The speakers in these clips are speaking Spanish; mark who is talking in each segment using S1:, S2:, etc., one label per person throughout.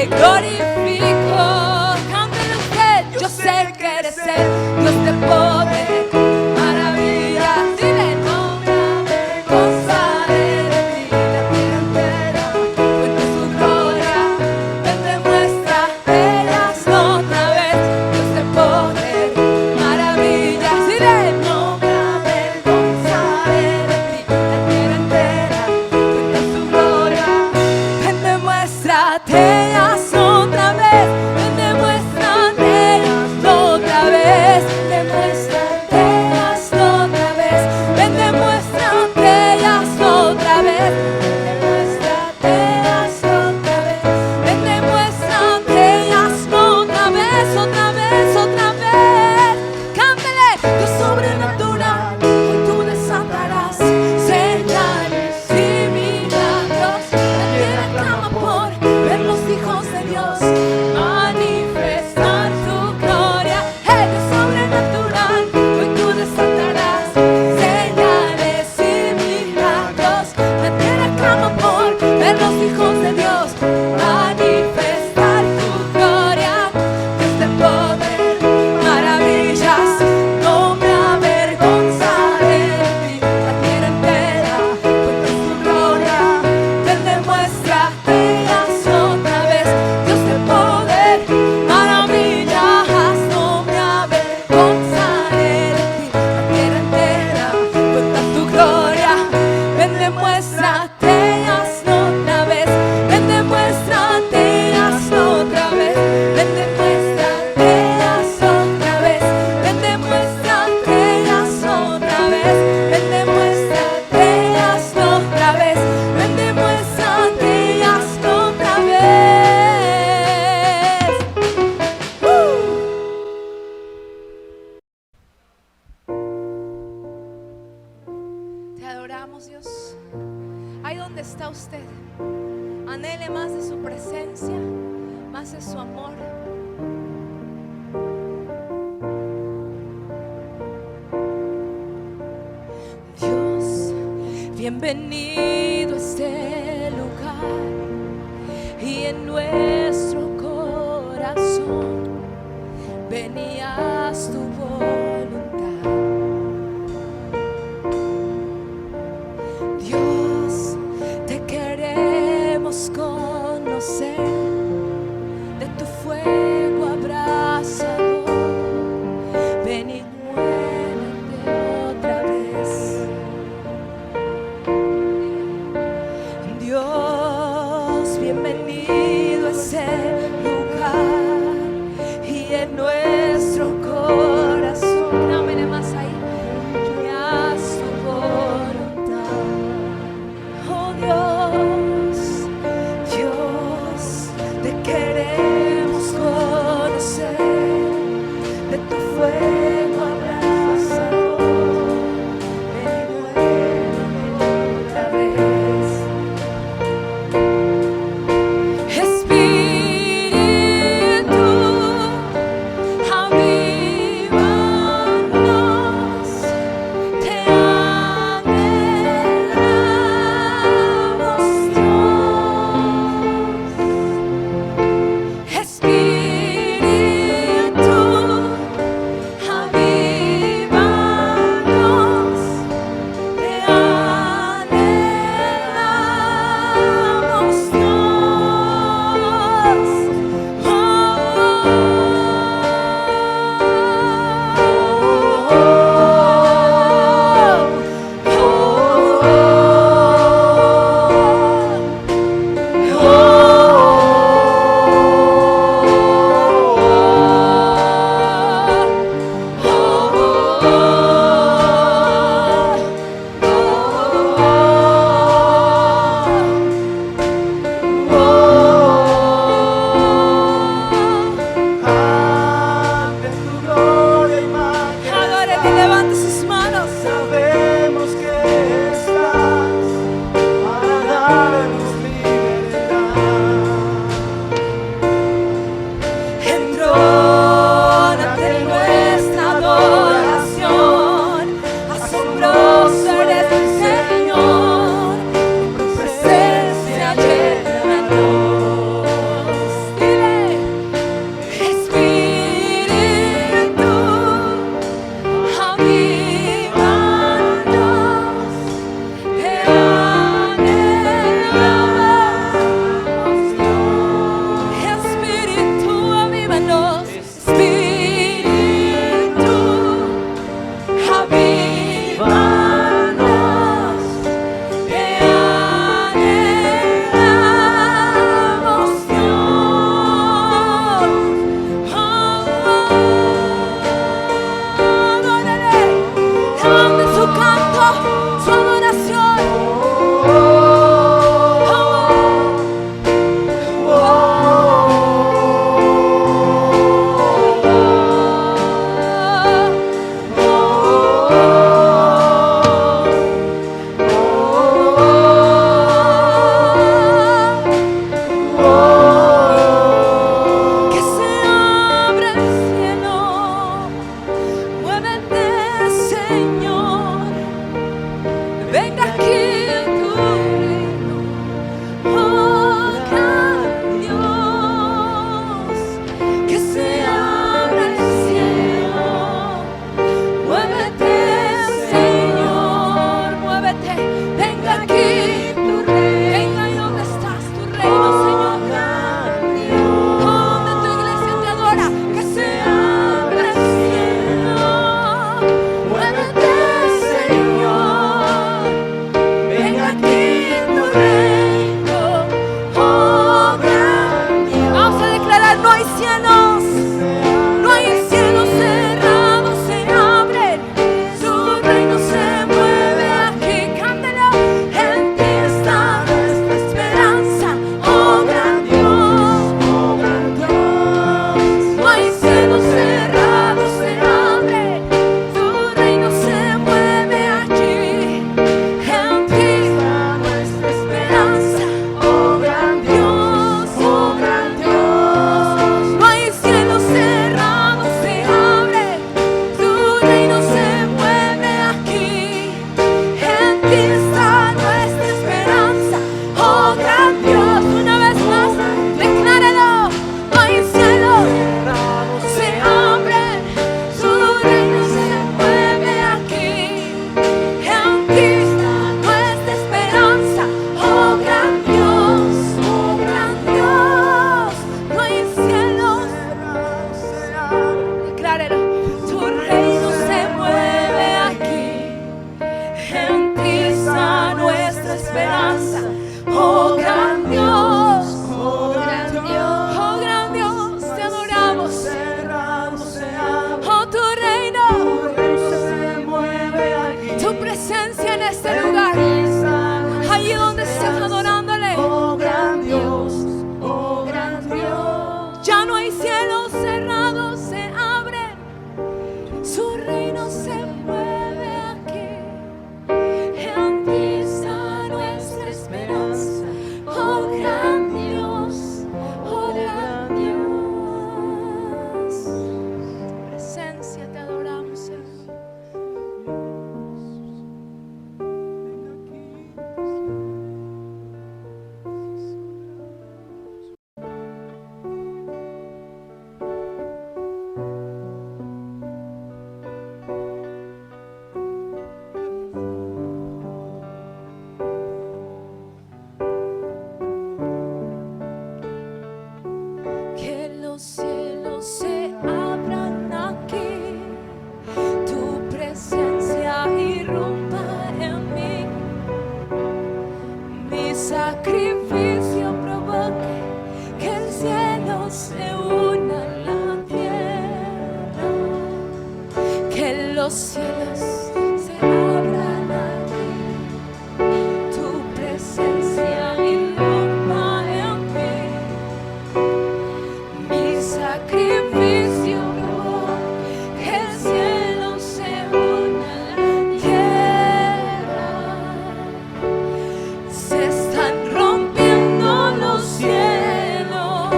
S1: te glorifico. Cántale usted, yo sé que eres el Dios de poder, maravilla. Dile, no me avergonzaré de ti, la tierra entera cuenta su gloria. Él demuestra ellas otra vez, Dios de poder, maravilla. Dile, no me avergonzaré de ti, la tierra entera cuenta su gloria. Él demuestra ellas otra vez, Él demuestra ellas otra vez, demuestra ellas otra vez, Él demuestra ellas otra vez, demuestra ellas otra vez, Él demuestra ellas otra vez, otra vez, otra vez. Cántale, Dios sobrenatural, hoy tú desatarás señales y milagros. La tierra clama por ver los hijos de Dios manifestar su gloria. Hey, Dios sobrenatural, hoy tú desatarás señales y milagros. La tierra clama por ver los hijos de Dios manifestar su gloria. Dios de poder, maravillas, no me avergonzaré de ti. La tierra entera cuenta su gloria. Él demuestra ellas otra vez, Dios de poder, maravillas, no me avergonzaré de ti. La tierra entera cuenta su gloria. Él demuestra ellas otra vez, Él demuestra ellas otra vez, Él demuestra ellas otra vez, Él demuestra ellas otra vez, Él demuestra ellas otra vez, Él demuestra ellas otra vez. Te adoramos, Dios. Ahí donde está usted, anhele más de su presencia, más de su amor. Dios, bienvenido a este lugar y en nuestro corazón venías tu voluntad. Dios, te queremos conocer, de tu fuego abrasador. Ven y muévete otra vez. Dios, bienvenido a ese hay cielos, no hay cielos cerrados, se abren, su reino se mueve aquí. Cántelo, en ti está nuestra esperanza, oh gran Dios, oh gran Dios. No hay cielos cerrados, se abren, su reino se mueve aquí. En ti está nuestra esperanza, oh gran Dios, oh gran Dios. No hay cielos cerrados, se abren, tu reino se mueve aquí. En ti está nuestra esperanza, oh gran Dios. Una vez más, decláralo. No hay cielos cerrados, se abren, tu reino se mueve aquí. En ti está nuestra esperanza, oh gran Dios, oh gran Dios. No hay cielos cerrados, se abren. Declárelo. Tu reino se mueve aquí. En ti está nuestra esperanza, oh gran Dios, oh gran Dios, oh gran Dios. Te adoramos. Oh, tu reino se mueve aquí. Tu presencia en este lugar, allí donde estás adorándole. Oh gran Dios, oh gran Dios. Ya no hay cielos cerrados, se abren, su reino se mueve aquí. En ti está nuestra esperanza, oh gran Dios, oh gran Dios. Tu presencia te adoramos, Señor. Que los cielos se abran aquí, tu presencia irrumpa en mí, mi sacrificio provoque que el cielo se una a la tierra, que los cielos se abran aquí, tu presencia irrumpa en mí. Mi sacrificio provoca que el cielo se una a la tierra. Se están rompiendo los cielos,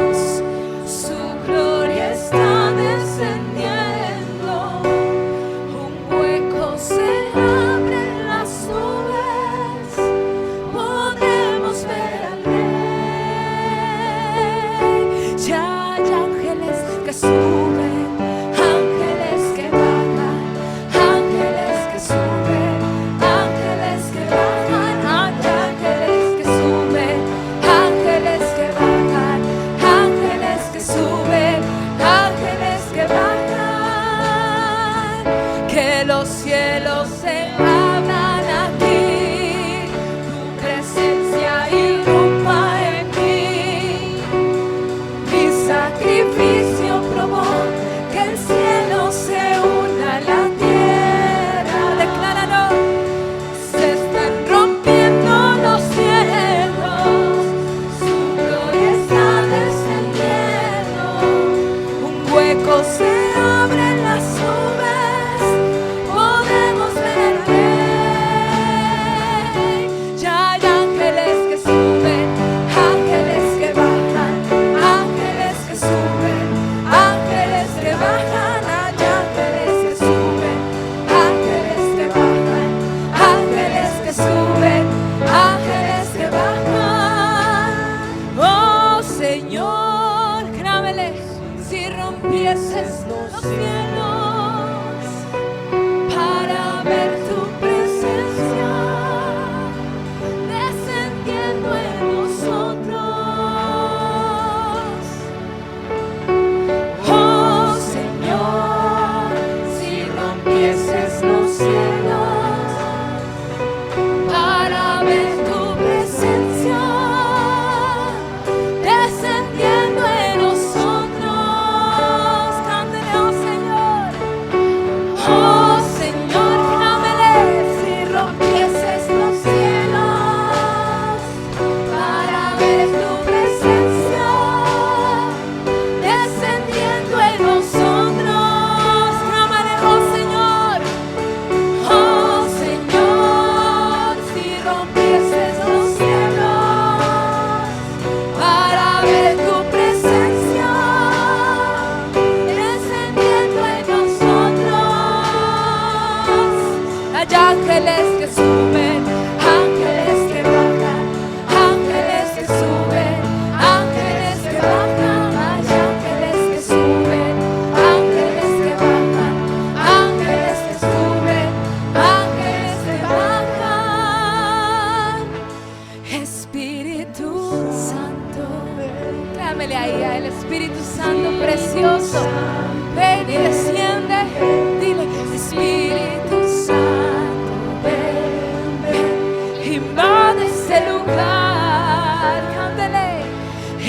S1: su gloria está descendiendo. Un hueco se abre en las nubes, podemos ver al Rey. Ya hay ángeles que suben, ángeles que bajan, ángeles que suben, ángeles que bajan. Hay ángeles que suben, ángeles que bajan, ángeles que suben, ángeles que bajan. Que los cielos se abran aquí, tu presencia irrumpa en mí. Mi sacrificio provoca bajan, hay ángeles que suben, ángeles que bajan, ángeles que suben, ángeles que bajan. Espíritu Santo, clámele ahí al Espíritu Santo precioso. Ven y desciende, dile, Espíritu Santo, ven, ven, invade este lugar, cántale,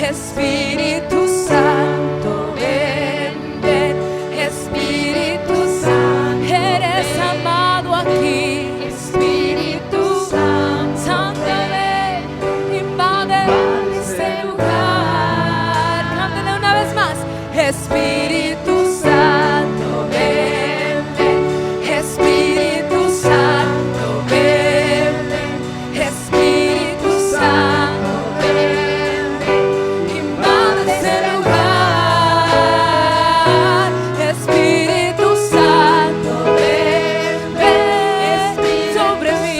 S1: Espíritu Santo, ven, ven, Espíritu Santo, eres amado aquí, Espíritu Santo, ven, invade este lugar, cántale una vez más, Espíritu Santo, ven, ven, Espíritu Santo, ven, ven, Espíritu Santo, ven, ven, invade este lugar, Espíritu Santo, ven, ven, sobre mí,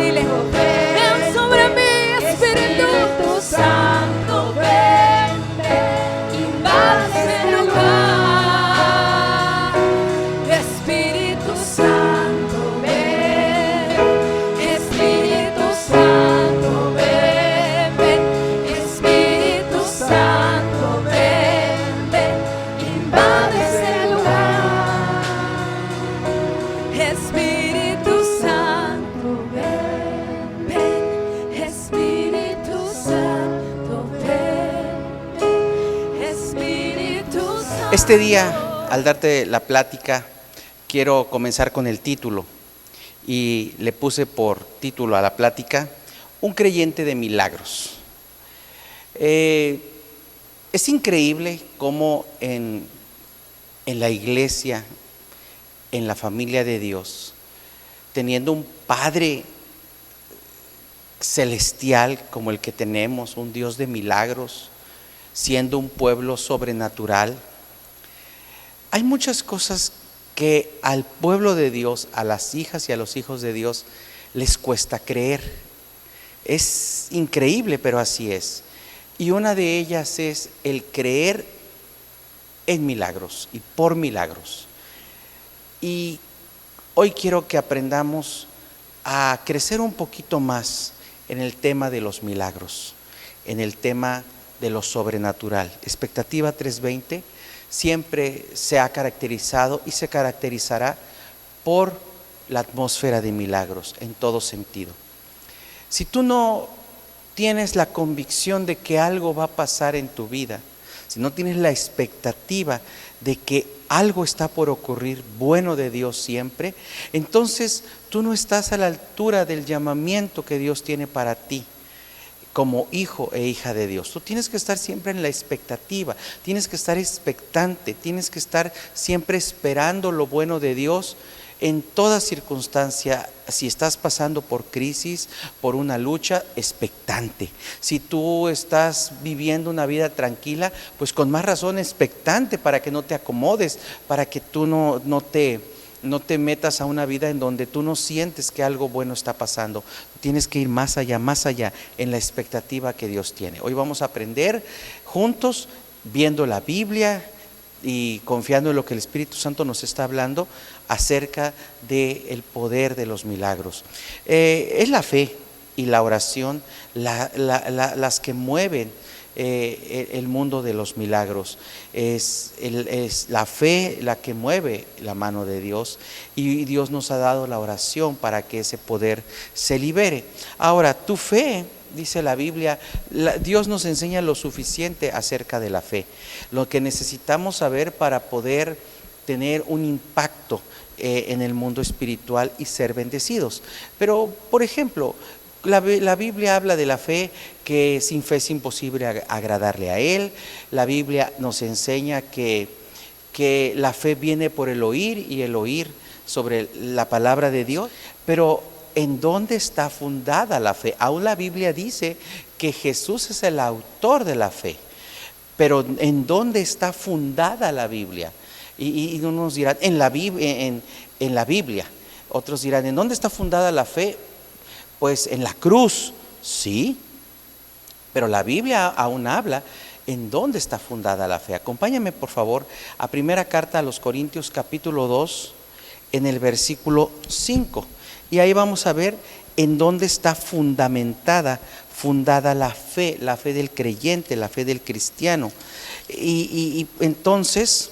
S1: dile, ven sobre mí, Espíritu Santo, ven, ven, invade este lugar, Espíritu Santo, ven, Espíritu Santo, ven, ven, Espíritu Santo, ven, ven, invade este lugar, Espíritu Santo, ven, ven, Espíritu Santo, ven, ven, Espíritu Santo.
S2: Este día, al darte la plática, quiero comenzar con el título y le puse por título a la plática, Un creyente de milagros. Es increíble cómo en la iglesia, en la familia de Dios, teniendo un Padre celestial como el que tenemos, un Dios de milagros, siendo un pueblo sobrenatural, hay muchas cosas que al pueblo de Dios, a las hijas y a los hijos de Dios, les cuesta creer. Es increíble, pero así es. Y una de ellas es el creer en milagros y por milagros. Y hoy quiero que aprendamos a crecer un poquito más en el tema de los milagros, en el tema de lo sobrenatural. Expectativa 320 siempre se ha caracterizado y se caracterizará por la atmósfera de milagros en todo sentido. Si tú no tienes la convicción de que algo va a pasar en tu vida, si no tienes la expectativa de que algo está por ocurrir bueno de Dios siempre, entonces tú no estás a la altura del llamamiento que Dios tiene para ti como hijo e hija de Dios. Tú tienes que estar siempre en la expectativa, tienes que estar expectante, tienes que estar siempre esperando lo bueno de Dios en toda circunstancia. Si estás pasando por crisis, por una lucha, expectante. Si tú estás viviendo una vida tranquila, pues con más razón expectante, para que no te acomodes, para que tú no te metas a una vida en donde tú no sientes que algo bueno está pasando. Tienes que ir más allá en la expectativa que Dios tiene. Hoy vamos a aprender juntos, viendo la Biblia y confiando en lo que el Espíritu Santo nos está hablando acerca del poder de los milagros. Es la fe y la oración las que mueven el mundo de los milagros. Es la fe la que mueve la mano de Dios, y Dios nos ha dado la oración para que ese poder se libere. Ahora, tu fe, dice la Biblia, Dios nos enseña lo suficiente acerca de la fe, lo que necesitamos saber para poder tener un impacto en el mundo espiritual y ser bendecidos. Pero, por ejemplo, la Biblia habla de la fe, que sin fe es imposible agradarle a Él. La Biblia nos enseña que la fe viene por el oír, y el oír sobre la palabra de Dios. Pero ¿en dónde está fundada la fe? Aún la Biblia dice que Jesús es el autor de la fe. Pero ¿en dónde está fundada la Biblia? Y unos dirán, en la Biblia. Otros dirán, ¿en dónde está fundada la fe? Pues en la cruz, sí. Pero la Biblia aún habla ¿En dónde está fundada la fe? Acompáñame por favor a primera carta a los Corintios capítulo 2 en el versículo 5. Y ahí vamos a ver en dónde está fundada la fe del creyente, la fe del cristiano. Y entonces,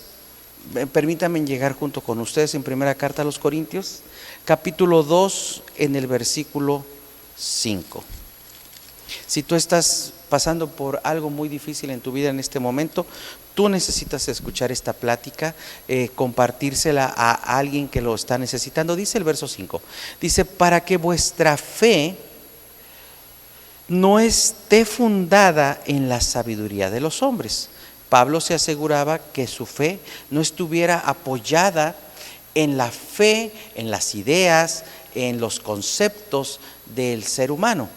S2: permítanme llegar junto con ustedes en primera carta a los Corintios, capítulo 2 en el versículo 5. Si tú estás pasando por algo muy difícil en tu vida en este momento, tú necesitas escuchar esta plática, compartírsela a alguien que lo está necesitando. Dice el verso 5, dice, para que vuestra fe no esté fundada en la sabiduría de los hombres. Pablo se aseguraba que su fe no estuviera apoyada en la fe, en las ideas, en los conceptos del ser humano,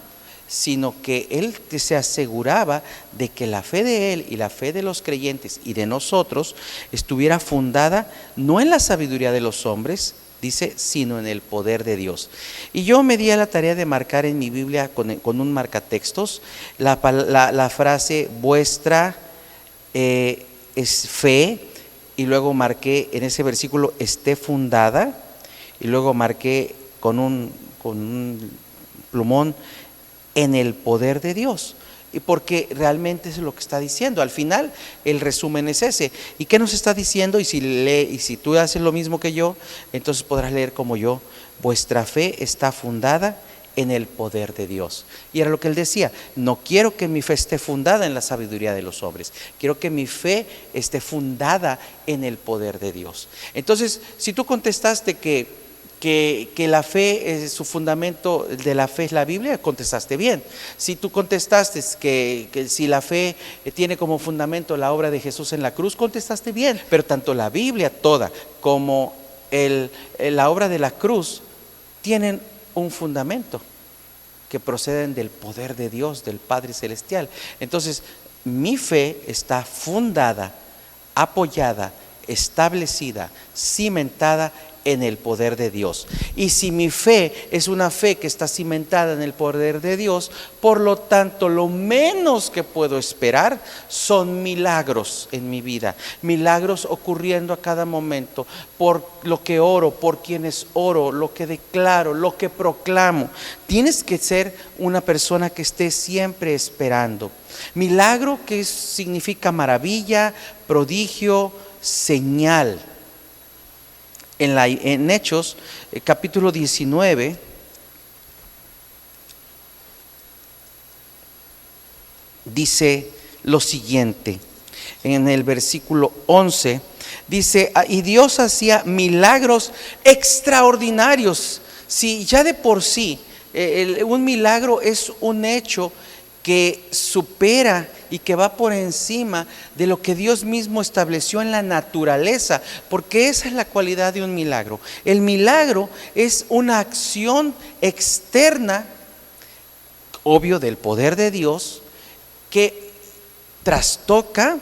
S2: sino que él se aseguraba de que la fe de él y la fe de los creyentes y de nosotros estuviera fundada no en la sabiduría de los hombres, dice, sino en el poder de Dios. Y yo me di a la tarea de marcar en mi Biblia con un marcatextos la frase vuestra es fe, y luego marqué en ese versículo esté fundada, y luego marqué con un plumón en el poder de Dios, y porque realmente es lo que está diciendo. Al final el resumen es ese. ¿Y qué nos está diciendo? Y si tú haces lo mismo que yo, entonces podrás leer como yo: vuestra fe está fundada en el poder de Dios. Y era lo que él decía: no quiero que mi fe esté fundada en la sabiduría de los hombres, quiero que mi fe esté fundada en el poder de Dios. Entonces, si tú contestaste que la fe, su fundamento de la fe es la Biblia, contestaste bien. Si tú contestaste que si la fe tiene como fundamento la obra de Jesús en la cruz, contestaste bien. Pero tanto la Biblia toda como la obra de la cruz tienen un fundamento que proceden del poder de Dios, del Padre Celestial. Entonces, mi fe está fundada, apoyada, establecida, cimentada en el poder de Dios. Y si mi fe es una fe que está cimentada en el poder de Dios, por lo tanto, lo menos que puedo esperar son milagros en mi vida, milagros ocurriendo a cada momento, por lo que oro, por quienes oro, lo que declaro, lo que proclamo. Tienes que ser una persona que esté siempre esperando. Milagro, que significa maravilla, prodigio, señal. En Hechos, capítulo 19, dice lo siguiente, en el versículo 11, dice, y Dios hacía milagros extraordinarios. Si ya de por sí un milagro es un hecho que supera y que va por encima de lo que Dios mismo estableció en la naturaleza, porque esa es la cualidad de un milagro. El milagro es una acción externa, obvio, del poder de Dios, que trastoca,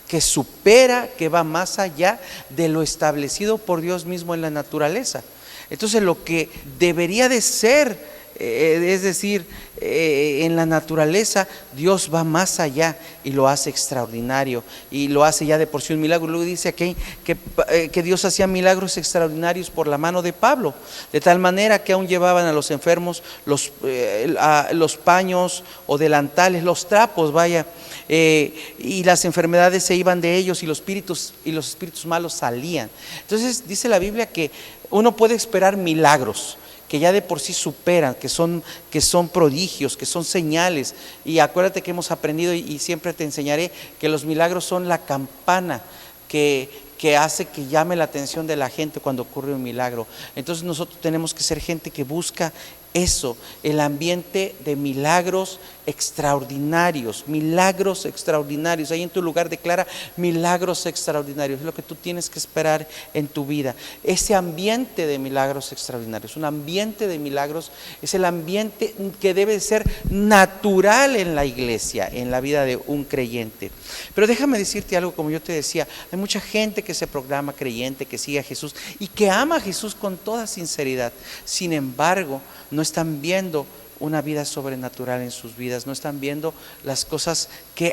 S2: que supera, que va más allá de lo establecido por Dios mismo en la naturaleza. Entonces, lo que debería de ser, es decir, en la naturaleza, Dios va más allá y lo hace extraordinario, y lo hace ya de por sí un milagro. Luego dice aquí que Dios hacía milagros extraordinarios por la mano de Pablo, de tal manera que aún llevaban a los enfermos los paños o delantales, los trapos, y las enfermedades se iban de ellos, y los espíritus malos salían. Entonces dice la Biblia que uno puede esperar milagros que ya de por sí superan, que son prodigios, que son señales. Y acuérdate que hemos aprendido, y siempre te enseñaré, que los milagros son la campana que hace que llame la atención de la gente cuando ocurre un milagro. Entonces nosotros tenemos que ser gente que busca eso, el ambiente de milagros extraordinarios, Ahí en tu lugar declara milagros extraordinarios. Es lo que tú tienes que esperar en tu vida, ese ambiente de milagros extraordinarios. Un ambiente de milagros es el ambiente que debe ser natural en la iglesia, en la vida de un creyente. Pero déjame decirte algo, como yo te decía, hay mucha gente que se proclama creyente, que sigue a Jesús y que ama a Jesús con toda sinceridad. Sin embargo, no están viendo una vida sobrenatural en sus vidas, no están viendo las cosas que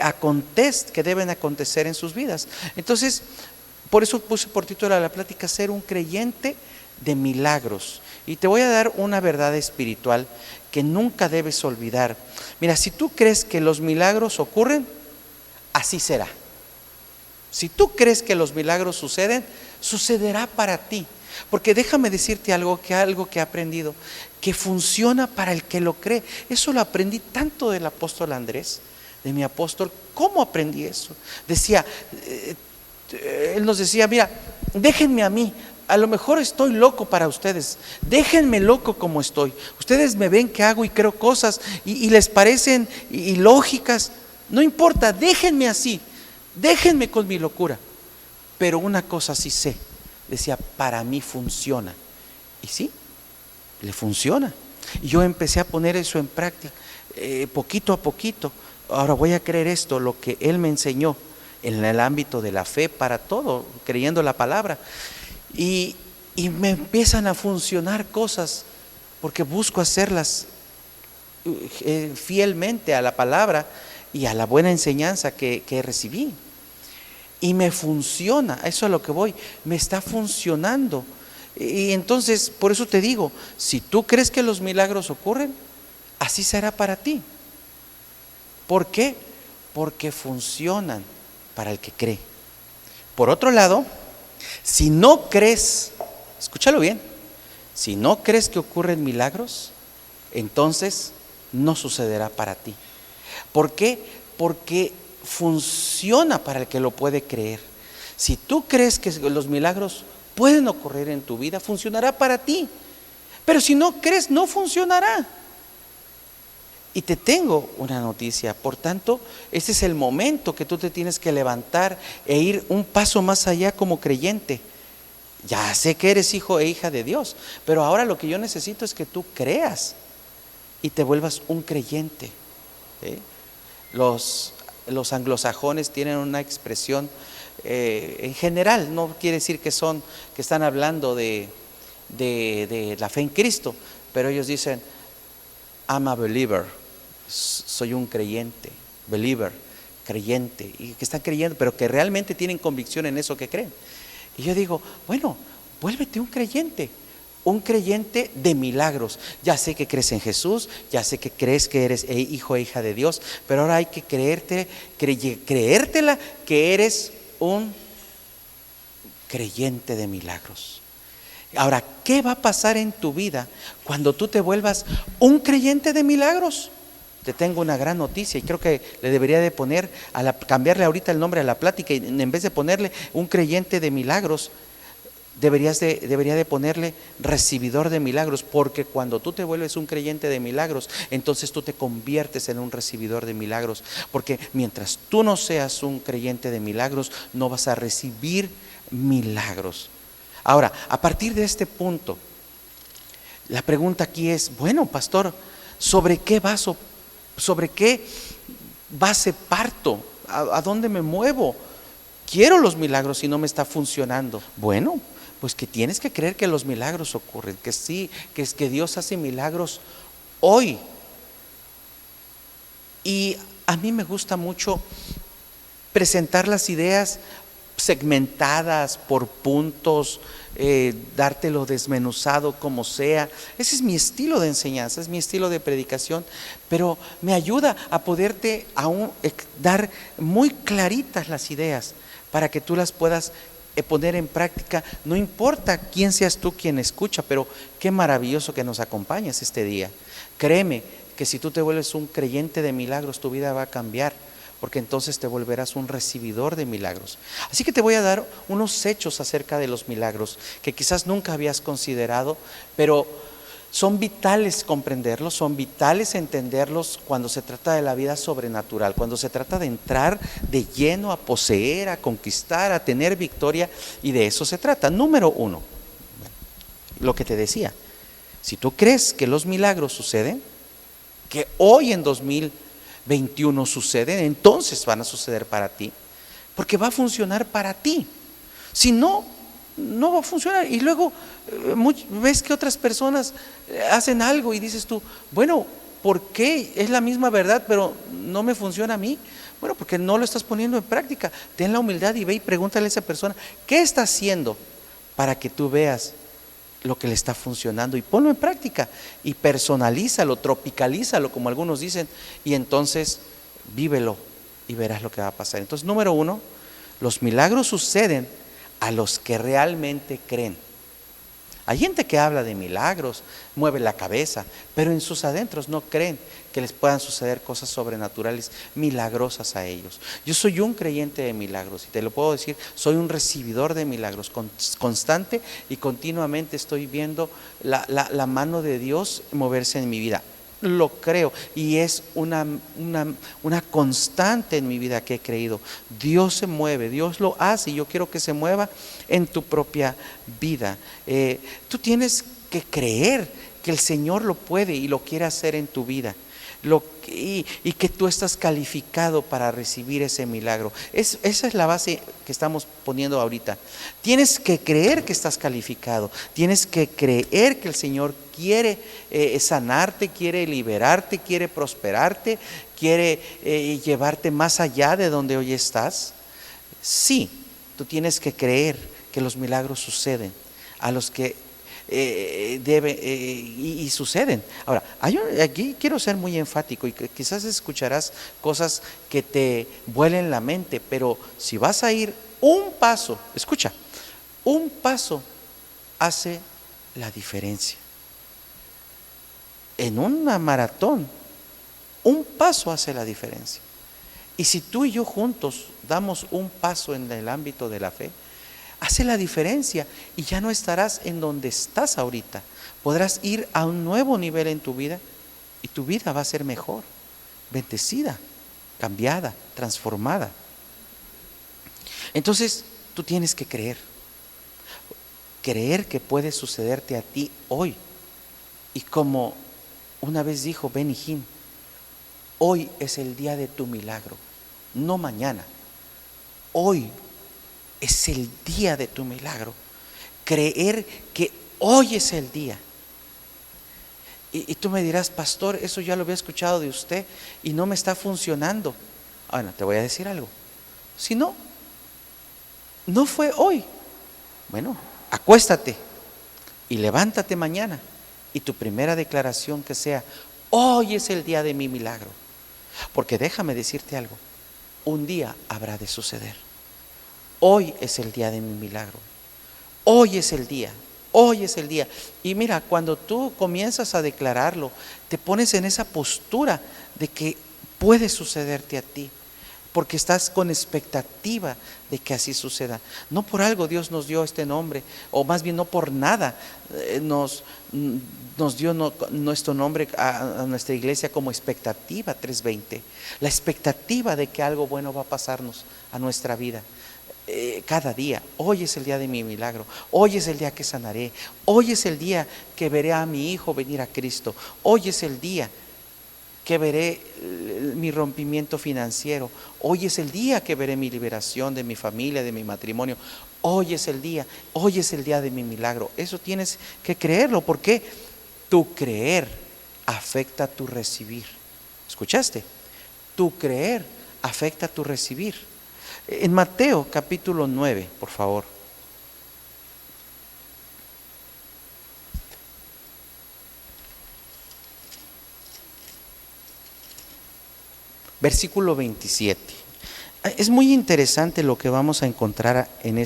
S2: deben acontecer en sus vidas. Entonces, por eso puse por título a la plática, ser un creyente de milagros. Y te voy a dar una verdad espiritual que nunca debes olvidar. Mira, si tú crees que los milagros ocurren, así será. Si tú crees que los milagros suceden, sucederá para ti. Porque déjame decirte algo que he aprendido, que funciona para el que lo cree. Eso lo aprendí tanto del apóstol Andrés, de mi apóstol. ¿Cómo aprendí eso? Decía, él nos decía, mira, déjenme a mí. A lo mejor estoy loco para ustedes, déjenme loco como estoy. Ustedes me ven que hago y creo cosas y les parecen ilógicas. No importa, déjenme así, déjenme con mi locura. Pero una cosa sí sé, decía, para mí funciona. Y sí, le funciona. Y yo empecé a poner eso en práctica, poquito a poquito. Ahora voy a creer esto, lo que él me enseñó en el ámbito de la fe para todo, creyendo la palabra. Y me empiezan a funcionar cosas porque busco hacerlas fielmente a la palabra y a la buena enseñanza que recibí. Y me funciona, eso es a lo que voy, me está funcionando. Y entonces, por eso te digo, si tú crees que los milagros ocurren, así será para ti. ¿Por qué? Porque funcionan para el que cree. Por otro lado, si no crees, escúchalo bien, si no crees que ocurren milagros, entonces no sucederá para ti. ¿Por qué? Porque funciona para el que lo puede creer. Si tú crees que los milagros pueden ocurrir en tu vida, funcionará para ti. Pero si no crees, no funcionará. Y te tengo una noticia, por tanto, este es el momento que tú te tienes que levantar e ir un paso más allá como creyente. Ya sé que eres hijo e hija de Dios, pero ahora lo que yo necesito es que tú creas y te vuelvas un creyente. ¿Sí? Los anglosajones tienen una expresión en general, no quiere decir que están hablando de la fe en Cristo, pero ellos dicen, I'm a believer, soy un creyente, believer, creyente, y que están creyendo, pero que realmente tienen convicción en eso que creen. Y yo digo, bueno, vuélvete un creyente de milagros. Ya sé que crees en Jesús, ya sé que crees que eres hijo e hija de Dios, pero ahora hay que creértela que eres un creyente de milagros. Ahora, ¿qué va a pasar en tu vida cuando tú te vuelvas un creyente de milagros? Te tengo una gran noticia y creo que le debería de cambiarle ahorita el nombre a la plática, y en vez de ponerle un creyente de milagros, debería de ponerle recibidor de milagros, porque cuando tú te vuelves un creyente de milagros, entonces tú te conviertes en un recibidor de milagros, porque mientras tú no seas un creyente de milagros, no vas a recibir milagros. Ahora, a partir de este punto, la pregunta aquí es, bueno, pastor, ¿sobre qué base parto? ¿A dónde me muevo? Quiero los milagros y no me está funcionando. Bueno, pues que tienes que creer que los milagros ocurren, que sí, que es que Dios hace milagros hoy. Y a mí me gusta mucho presentar las ideas segmentadas por puntos, dártelo desmenuzado como sea. Ese es mi estilo de enseñanza, es mi estilo de predicación, pero me ayuda a poderte aún dar muy claritas las ideas para que tú las puedas poner en práctica. No importa quién seas tú quien escucha, pero qué maravilloso que nos acompañes este día. Créeme que si tú te vuelves un creyente de milagros, tu vida va a cambiar, porque entonces te volverás un recibidor de milagros. Así que te voy a dar unos hechos acerca de los milagros que quizás nunca habías considerado, pero son vitales comprenderlos, son vitales entenderlos cuando se trata de la vida sobrenatural, cuando se trata de entrar de lleno a poseer, a conquistar, a tener victoria, y de eso se trata. Número 1, lo que te decía, si tú crees que los milagros suceden, que hoy en 2021 suceden, entonces van a suceder para ti, porque va a funcionar para ti. Si no, no va a funcionar. Y luego ves que otras personas hacen algo y dices tú, bueno, ¿por qué? Es la misma verdad, pero no me funciona a mí. Bueno, porque no lo estás poniendo en práctica. Ten la humildad y ve y pregúntale a esa persona, ¿qué está haciendo para que tú veas lo que le está funcionando? Y ponlo en práctica y personalízalo, tropicalízalo, como algunos dicen, y entonces vívelo y verás lo que va a pasar. Entonces, número 1, los milagros suceden a los que realmente creen. Hay gente que habla de milagros, mueve la cabeza, pero en sus adentros no creen que les puedan suceder cosas sobrenaturales, milagrosas a ellos. Yo soy un creyente de milagros y te lo puedo decir, soy un recibidor de milagros, constante y continuamente estoy viendo la mano de Dios moverse en mi vida. Lo creo y es una constante en mi vida que he creído. Dios se mueve, Dios lo hace y yo quiero que se mueva en tu propia vida. Tú tienes que creer que el Señor lo puede y lo quiere hacer en tu vida. Y que tú estás calificado para recibir ese milagro. Esa es la base que estamos poniendo ahorita. Tienes que creer que estás calificado. Tienes que creer que el Señor quiere sanarte, quiere liberarte, quiere prosperarte, quiere llevarte más allá de donde hoy estás. Sí, tú tienes que creer que los milagros suceden a los que y suceden. Ahora, aquí quiero ser muy enfático y quizás escucharás cosas que te vuelen la mente, pero si vas a ir un paso, escucha, un paso hace la diferencia. En una maratón, un paso hace la diferencia. Y si tú y yo juntos damos un paso en el ámbito de la fe, hace la diferencia y ya no estarás en donde estás ahorita. Podrás ir a un nuevo nivel en tu vida y tu vida va a ser mejor, bendecida, cambiada, transformada. Entonces, tú tienes que creer que puede sucederte a ti hoy. Y como una vez dijo Benny Hinn, hoy es el día de tu milagro, no mañana. Hoy es el día de tu milagro. Creer que hoy es el día. Y tú me dirás, pastor, eso ya lo había escuchado de usted y no me está funcionando. Bueno, te voy a decir algo. Si no fue hoy, bueno, acuéstate y levántate mañana y tu primera declaración que sea, hoy es el día de mi milagro. Porque déjame decirte algo, un día habrá de suceder. Hoy es el día de mi milagro. Hoy es el día. Hoy es el día. Y mira, cuando tú comienzas a declararlo, te pones en esa postura de que puede sucederte a ti, porque estás con expectativa de que así suceda. No por algo Dios nos dio este nombre, o más bien no por nada nos dio nuestro nombre a nuestra iglesia como expectativa 320. La expectativa de que algo bueno va a pasarnos a nuestra vida. Cada día, hoy es el día de mi milagro, hoy es el día que sanaré, hoy es el día que veré a mi hijo venir a Cristo, hoy es el día que veré mi rompimiento financiero, hoy es el día que veré mi liberación de mi familia, de mi matrimonio, hoy es el día de mi milagro. Eso tienes que creerlo, porque tu creer afecta tu recibir. ¿Escuchaste? Tu creer afecta tu recibir. En Mateo capítulo 9, por favor. Versículo 27. Es muy interesante lo que vamos a encontrar en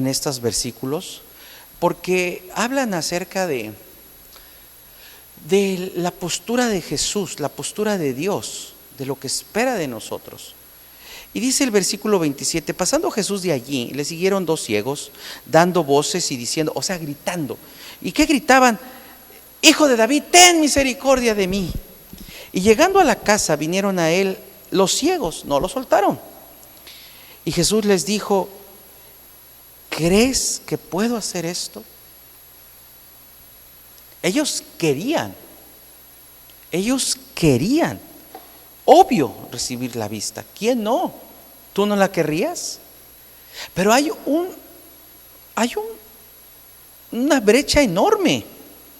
S2: estos versículos, porque hablan acerca de la postura de Jesús, la postura de Dios, de lo que espera de nosotros. Y dice el versículo 27, pasando Jesús de allí, le siguieron 2 ciegos, dando voces y diciendo, o sea, gritando. ¿Y qué gritaban? Hijo de David, ten misericordia de mí. Y llegando a la casa vinieron a él los ciegos, no lo soltaron. Y Jesús les dijo, ¿crees que puedo hacer esto? Ellos querían, obvio, recibir la vista. ¿Quién no? ¿Tú no la querrías? Pero hay una brecha enorme,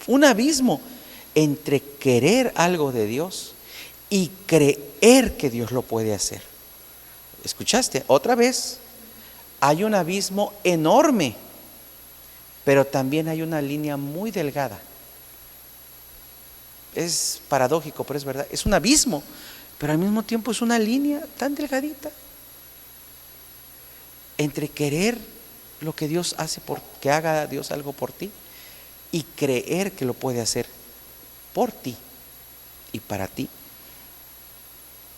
S2: un abismo entre querer algo de Dios y creer que Dios lo puede hacer. ¿Escuchaste? Otra vez, hay un abismo enorme, pero también hay una línea muy delgada. Es paradójico, pero es verdad. Es un abismo, pero al mismo tiempo es una línea tan delgadita entre querer lo que Dios hace, que haga Dios algo por ti, y creer que lo puede hacer por ti y para ti.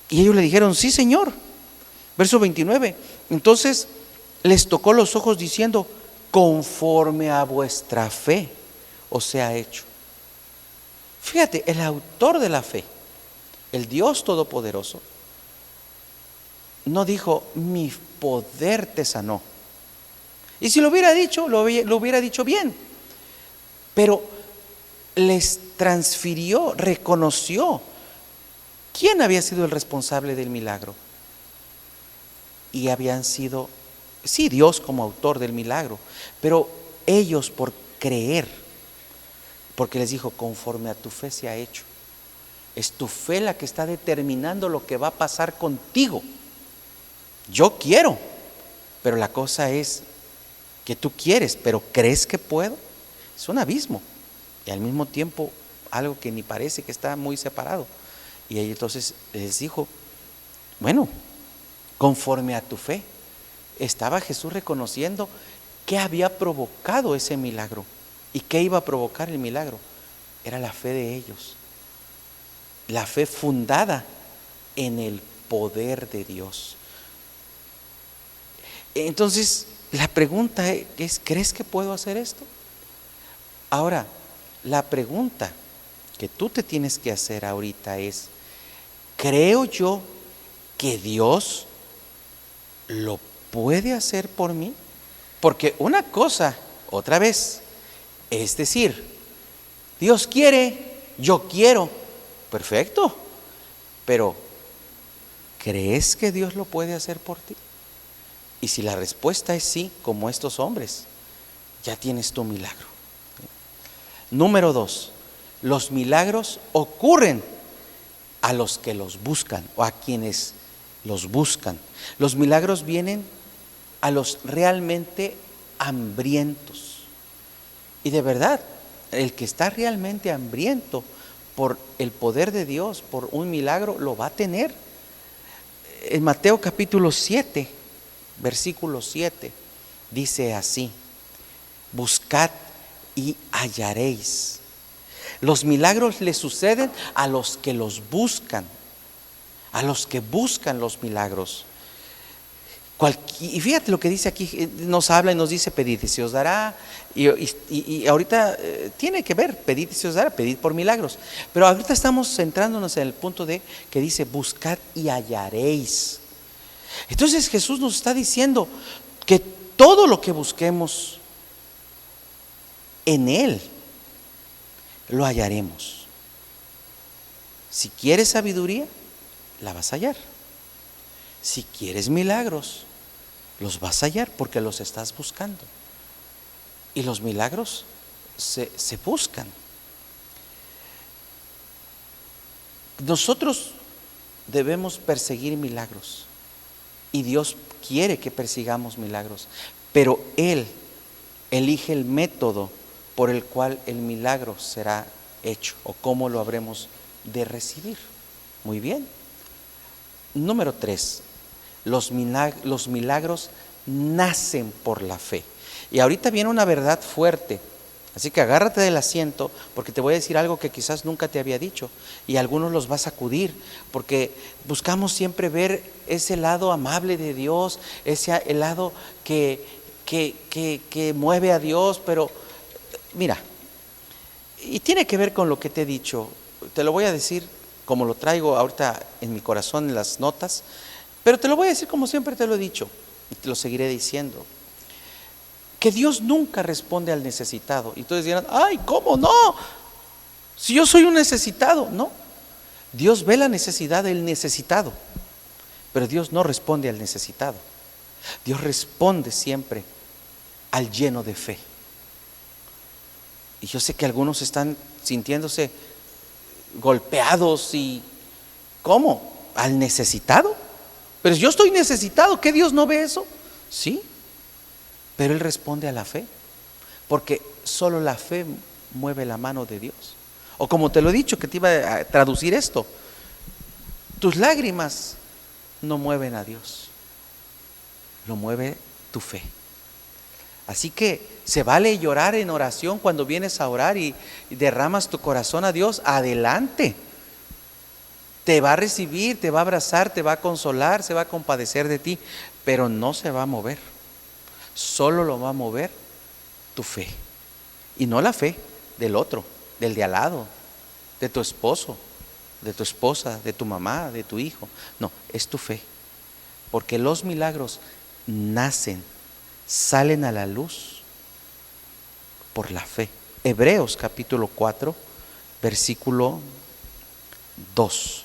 S2: Y ellos le dijeron: sí, Señor. Verso 29. Entonces les tocó los ojos diciendo: conforme a vuestra fe os sea hecho. Fíjate, el autor de la fe, el Dios Todopoderoso, no dijo: mi poder te sanó. Y si lo hubiera dicho, lo hubiera dicho bien. Pero les transfirió, reconoció quién había sido el responsable del milagro. Y habían sido, sí, Dios como autor del milagro, pero ellos por creer, porque les dijo: conforme a tu fe se ha hecho. Es tu fe la que está determinando lo que va a pasar contigo. Yo quiero, pero la cosa es que tú quieres, pero ¿crees que puedo? Es un abismo, y al mismo tiempo algo que ni parece que está muy separado. Y ahí entonces les dijo: bueno, conforme a tu fe. Estaba Jesús reconociendo qué había provocado ese milagro y qué iba a provocar el milagro. Era la fe de ellos, la fe fundada en el poder de Dios. Entonces la pregunta es: ¿crees que puedo hacer esto? Ahora, la pregunta que tú te tienes que hacer ahorita es: ¿creo yo que Dios lo puede hacer por mí? Porque una cosa, otra vez, es decir: Dios quiere, yo quiero, perfecto, pero ¿crees que Dios lo puede hacer por ti? Y si la respuesta es sí, como estos hombres, ya tienes tu milagro. Número 2, los milagros ocurren a los que los buscan o a quienes los buscan. Los milagros vienen a los realmente hambrientos. Y de verdad, el que está realmente hambriento por el poder de Dios, por un milagro, lo va a tener. En Mateo capítulo 7, versículo 7, dice así: buscad y hallaréis. Los milagros le suceden a los que los buscan, a los que buscan los milagros. Y fíjate lo que dice aquí, nos habla y nos dice: pedid y se os dará. Y ahorita tiene que ver, pedid y se os dará, pedid por milagros. Pero ahorita estamos centrándonos en el punto de que dice: buscad y hallaréis. Entonces Jesús nos está diciendo que todo lo que busquemos en Él, lo hallaremos. Si quieres sabiduría, la vas a hallar. Si quieres milagros, los vas a hallar porque los estás buscando. Y los milagros se buscan. Nosotros debemos perseguir milagros. Y Dios quiere que persigamos milagros. Pero Él elige el método por el cual el milagro será hecho o cómo lo habremos de recibir. Muy bien. Número 3, los milagros nacen por la fe. Y ahorita viene una verdad fuerte, así que agárrate del asiento, porque te voy a decir algo que quizás nunca te había dicho y algunos los va a sacudir, porque buscamos siempre ver ese lado amable de Dios, el lado que mueve a Dios, pero mira, y tiene que ver con lo que te he dicho. Te lo voy a decir como lo traigo ahorita en mi corazón en las notas, pero te lo voy a decir como siempre te lo he dicho y te lo seguiré diciendo: que Dios nunca responde al necesitado. Y entonces dirán: ay, ¿cómo no? Si yo soy un necesitado. No, Dios ve la necesidad del necesitado, pero Dios no responde al necesitado. Dios responde siempre al lleno de fe. Y yo sé que algunos están sintiéndose golpeados y ¿cómo? ¿Al necesitado? Pero yo estoy necesitado, ¿qué Dios no ve eso? Sí, pero Él responde a la fe, porque solo la fe mueve la mano de Dios. O como te lo he dicho, que te iba a traducir esto, tus lágrimas no mueven a Dios, lo mueve tu fe. Así que se vale llorar en oración cuando vienes a orar y derramas tu corazón a Dios. Adelante, te va a recibir, te va a abrazar, te va a consolar, se va a compadecer de ti, pero no se va a mover. Solo lo va a mover tu fe, y no la fe del otro, del de al lado, de tu esposo, de tu esposa, de tu mamá, de tu hijo. No, es tu fe, porque los milagros nacen, salen a la luz por la fe. Hebreos capítulo 4, versículo 2.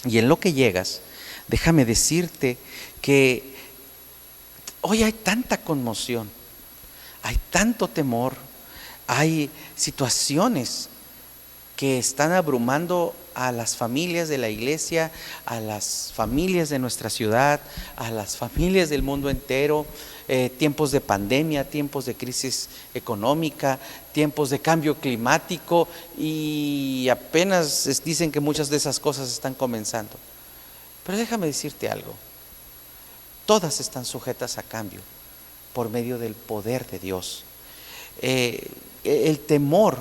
S2: Y en lo que llegas, déjame decirte que hoy hay tanta conmoción, hay tanto temor, hay situaciones que están abrumando a las familias de la iglesia, a las familias de nuestra ciudad, a las familias del mundo entero. Tiempos de pandemia, tiempos de crisis económica, tiempos de cambio climático, y apenas dicen que muchas de esas cosas están comenzando. Pero déjame decirte algo, todas están sujetas a cambio por medio del poder de Dios. El temor,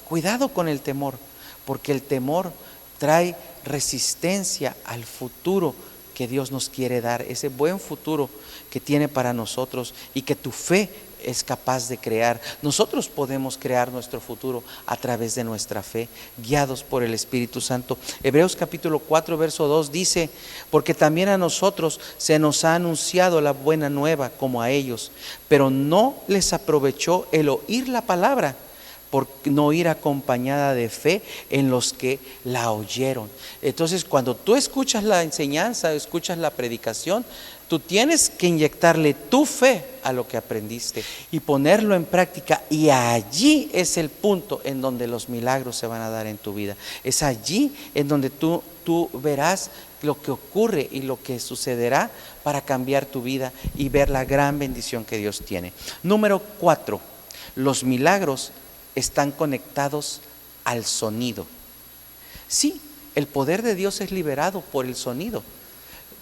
S2: cuidado con el temor, porque el temor trae resistencia al futuro que Dios nos quiere dar, ese buen futuro que tiene para nosotros y que tu fe es capaz de crear. Nosotros podemos crear nuestro futuro a través de nuestra fe, guiados por el Espíritu Santo. Hebreos capítulo 4, verso 2 dice: porque también a nosotros se nos ha anunciado la buena nueva como a ellos, pero no les aprovechó el oír la palabra, por no ir acompañada de fe en los que la oyeron. Entonces, cuando tú escuchas la enseñanza, escuchas la predicación, tú tienes que inyectarle tu fe a lo que aprendiste y ponerlo en práctica, y allí es el punto en donde los milagros se van a dar en tu vida. Es allí en donde tú verás lo que ocurre y lo que sucederá para cambiar tu vida y ver la gran bendición que Dios tiene. Número 4, los milagros están conectados al sonido. Sí, el poder de Dios es liberado por el sonido.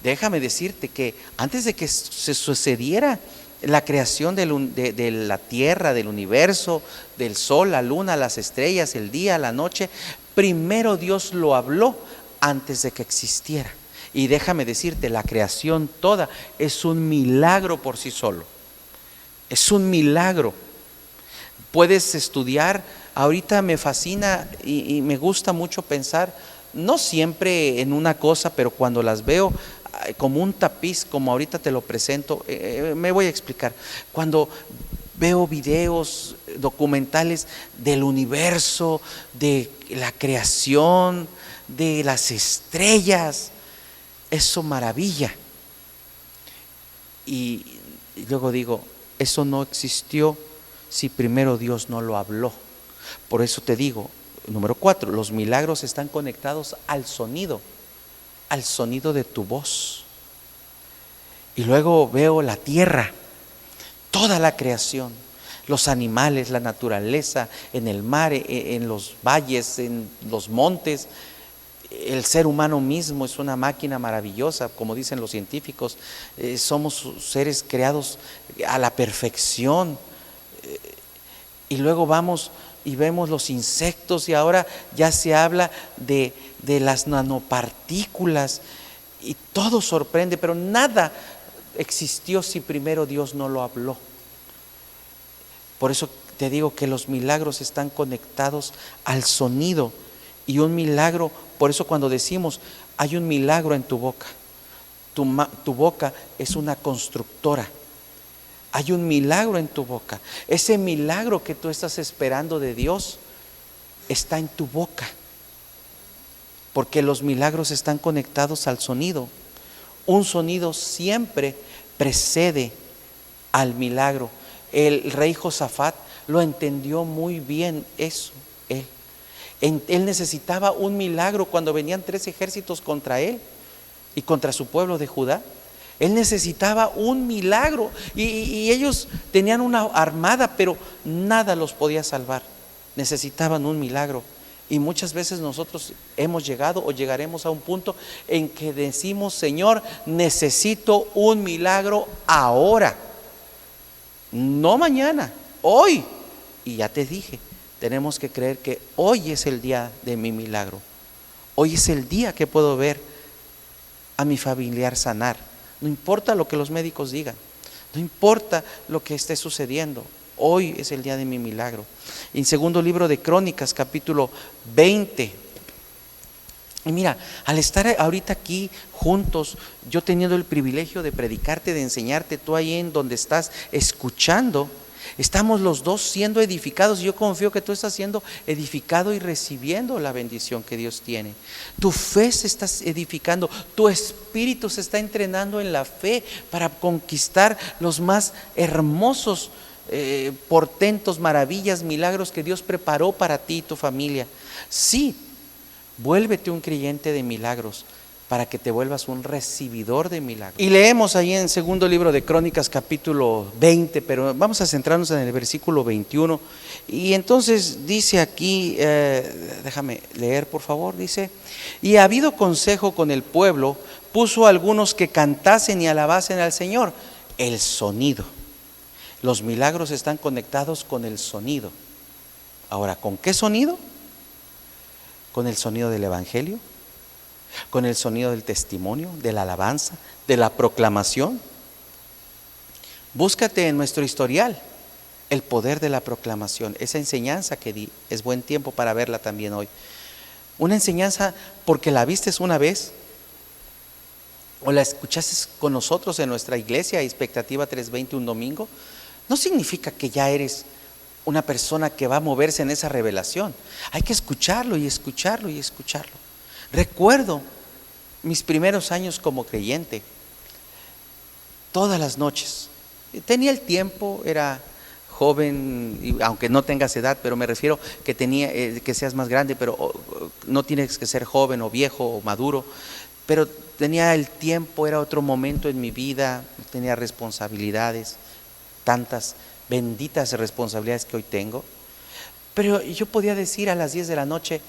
S2: Déjame decirte que antes de que se sucediera la creación de la tierra, del universo, del sol, la luna, las estrellas, el día, la noche, primero Dios lo habló antes de que existiera. Y déjame decirte, la creación toda es un milagro por sí solo. Es un milagro. Puedes estudiar, ahorita me fascina y me gusta mucho pensar, no siempre en una cosa, pero cuando las veo como un tapiz, como ahorita te lo presento, me voy a explicar. Cuando veo videos documentales del universo, de la creación, de las estrellas, eso maravilla. Y luego digo, eso no existió si primero Dios no lo habló. Por eso te digo, número 4, los milagros están conectados al sonido de tu voz. Y luego veo la tierra, toda la creación, los animales, la naturaleza, en el mar, en los valles, en los montes. El ser humano mismo es una máquina maravillosa, como dicen los científicos. Somos seres creados a la perfección. Y luego vamos y vemos los insectos, y ahora ya se habla de las nanopartículas, y todo sorprende, pero nada existió si primero Dios no lo habló. Por eso te digo que los milagros están conectados al sonido, y un milagro, por eso cuando decimos hay un milagro en tu boca, tu boca es una constructora. Hay un milagro en tu boca. Ese milagro que tú estás esperando de Dios está en tu boca, porque los milagros están conectados al sonido. Un sonido siempre precede al milagro. El rey Josafat lo entendió muy bien eso, él. Él necesitaba un milagro cuando venían 3 ejércitos contra él y contra su pueblo de Judá. Él necesitaba un milagro y ellos tenían una armada, pero nada los podía salvar. Necesitaban un milagro. Y muchas veces nosotros hemos llegado o llegaremos a un punto en que decimos: Señor, necesito un milagro ahora, no mañana, hoy. Y ya te dije, tenemos que creer que hoy es el día de mi milagro. Hoy es el día que puedo ver a mi familiar sanar. No importa lo que los médicos digan, no importa lo que esté sucediendo. Hoy es el día de mi milagro. En segundo libro de Crónicas, capítulo 20. Y mira, al estar ahorita aquí juntos, yo teniendo el privilegio de predicarte, de enseñarte, tú ahí en donde estás escuchando, estamos los dos siendo edificados. Yo confío que tú estás siendo edificado y recibiendo la bendición que Dios tiene. Tu fe se está edificando, tu espíritu se está entrenando en la fe para conquistar los más hermosos portentos, maravillas, milagros que Dios preparó para ti y tu familia. Sí, vuélvete un creyente de milagros para que te vuelvas un recibidor de milagros. Y leemos ahí en segundo libro de Crónicas, capítulo 20, pero vamos a centrarnos en el versículo 21. Y entonces dice aquí, déjame leer por favor, dice: y ha habido consejo con el pueblo, puso a algunos que cantasen y alabasen al Señor. El sonido. Los milagros están conectados con el sonido. Ahora, ¿con qué sonido? Con el sonido del evangelio, con el sonido del testimonio, de la alabanza, de la proclamación. Búscate en nuestro historial el poder de la proclamación, esa enseñanza que di. Es buen tiempo para verla también hoy. Una enseñanza porque la vistes una vez o la escuchaste con nosotros en nuestra iglesia, Expectativa 320, un domingo. No significa que ya eres una persona que va a moverse en esa revelación. Hay que escucharlo y escucharlo y escucharlo. Recuerdo mis primeros años como creyente. Todas las noches. Tenía el tiempo, era joven, aunque no tengas edad, pero me refiero que que seas más grande, pero no tienes que ser joven o viejo o maduro. Pero tenía el tiempo, era otro momento en mi vida, tenía responsabilidades, tantas benditas responsabilidades que hoy tengo. Pero yo podía decir a las 10 de la noche: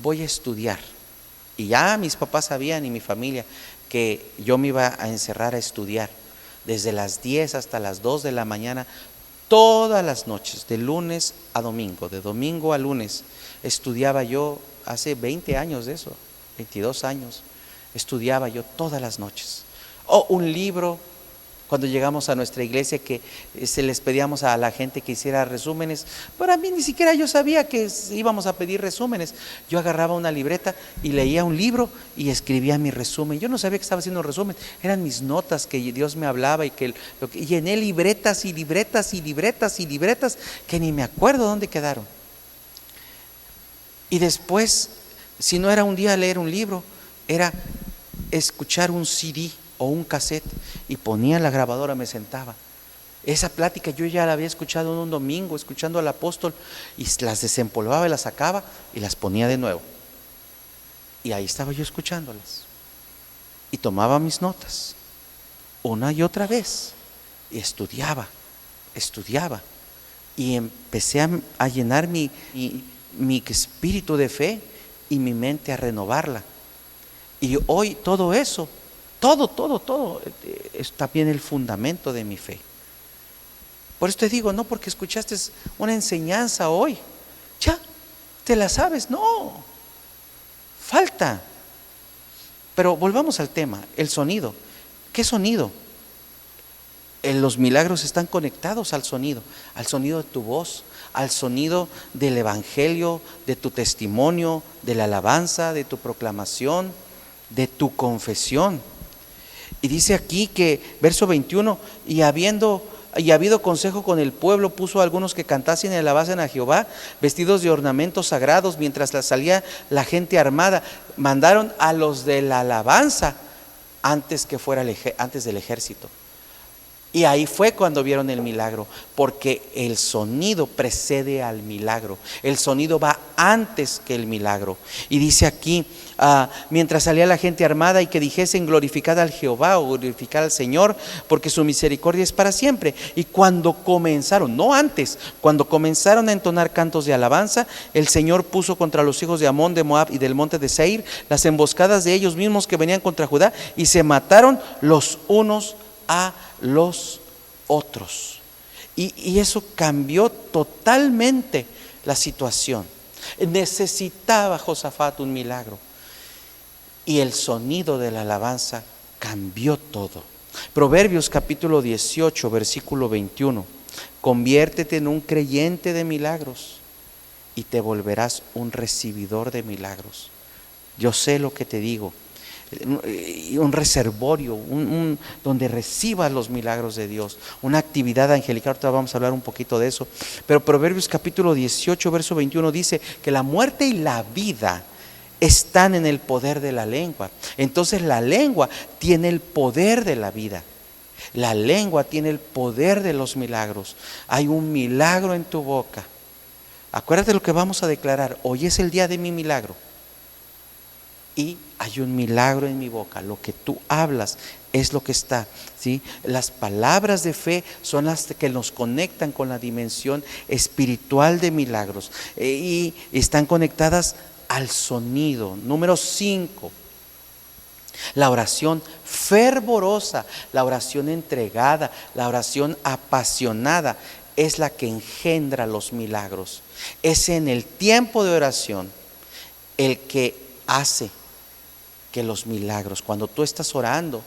S2: voy a estudiar. Y ya mis papás sabían y mi familia que yo me iba a encerrar a estudiar desde las 10 hasta las 2 de la mañana, todas las noches, de lunes a domingo, de domingo a lunes. Estudiaba yo hace 20 años de eso, 22 años. Estudiaba yo todas las noches. O un libro. Cuando llegamos a nuestra iglesia, que se les pedíamos a la gente que hiciera resúmenes, pero a mí ni siquiera yo sabía que íbamos a pedir resúmenes. Yo agarraba una libreta y leía un libro y escribía mi resumen. Yo no sabía que estaba haciendo un resumen, eran mis notas que Dios me hablaba y llené libretas y libretas y libretas y libretas que ni me acuerdo dónde quedaron. Y después, si no era un día leer un libro, era escuchar un CD o un cassette, y ponía la grabadora, me sentaba. Esa plática yo ya la había escuchado en un domingo, escuchando al apóstol, y las desempolvaba y las sacaba y las ponía de nuevo. Y ahí estaba yo escuchándolas. Y tomaba mis notas, una y otra vez, y estudiaba. Y empecé a llenar mi espíritu de fe y mi mente a renovarla. Y hoy todo eso, todo es también el fundamento de mi fe. Por eso te digo, no porque escuchaste una enseñanza hoy, ya te la sabes, no, falta. Pero volvamos al tema, el sonido. ¿Qué sonido? Los milagros están conectados al sonido de tu voz, al sonido del evangelio, de tu testimonio, de la alabanza, de tu proclamación, de tu confesión. Y dice aquí que, verso 21, y habido consejo con el pueblo, puso a algunos que cantasen y alabasen a Jehová, vestidos de ornamentos sagrados, mientras salía la gente armada. Mandaron a los de la alabanza antes del ejército. Y ahí fue cuando vieron el milagro, porque el sonido precede al milagro. El sonido va antes que el milagro. Y dice aquí, mientras salía la gente armada y que dijesen glorificad al Jehová o glorificad al Señor, porque su misericordia es para siempre. Y cuando comenzaron, no antes, cuando comenzaron a entonar cantos de alabanza, el Señor puso contra los hijos de Amón, de Moab y del monte de Seir las emboscadas de ellos mismos que venían contra Judá, y se mataron los unos a los otros. Y eso cambió totalmente la situación. Necesitaba Josafat un milagro, y el sonido de la alabanza cambió todo. Proverbios capítulo 18 versículo 21: conviértete en un creyente de milagros y te volverás un recibidor de milagros. Yo sé lo que te digo. Un reservorio, donde recibas los milagros de Dios, una actividad angelical. Ahorita vamos a hablar un poquito de eso. Pero Proverbios capítulo 18 verso 21 dice que la muerte y la vida están en el poder de la lengua. Entonces la lengua tiene el poder de la vida. La lengua tiene el poder de los milagros. Hay un milagro en tu boca. Acuérdate lo que vamos a declarar: hoy es el día de mi milagro. Y hay un milagro en mi boca. Lo que tú hablas es lo que está, ¿sí? Las palabras de fe son las que nos conectan con la dimensión espiritual de milagros, y están conectadas al sonido. Número 5, la oración fervorosa, la oración entregada, la oración apasionada es la que engendra los milagros. Es en el tiempo de oración el que hace que los milagros, cuando tú estás orando,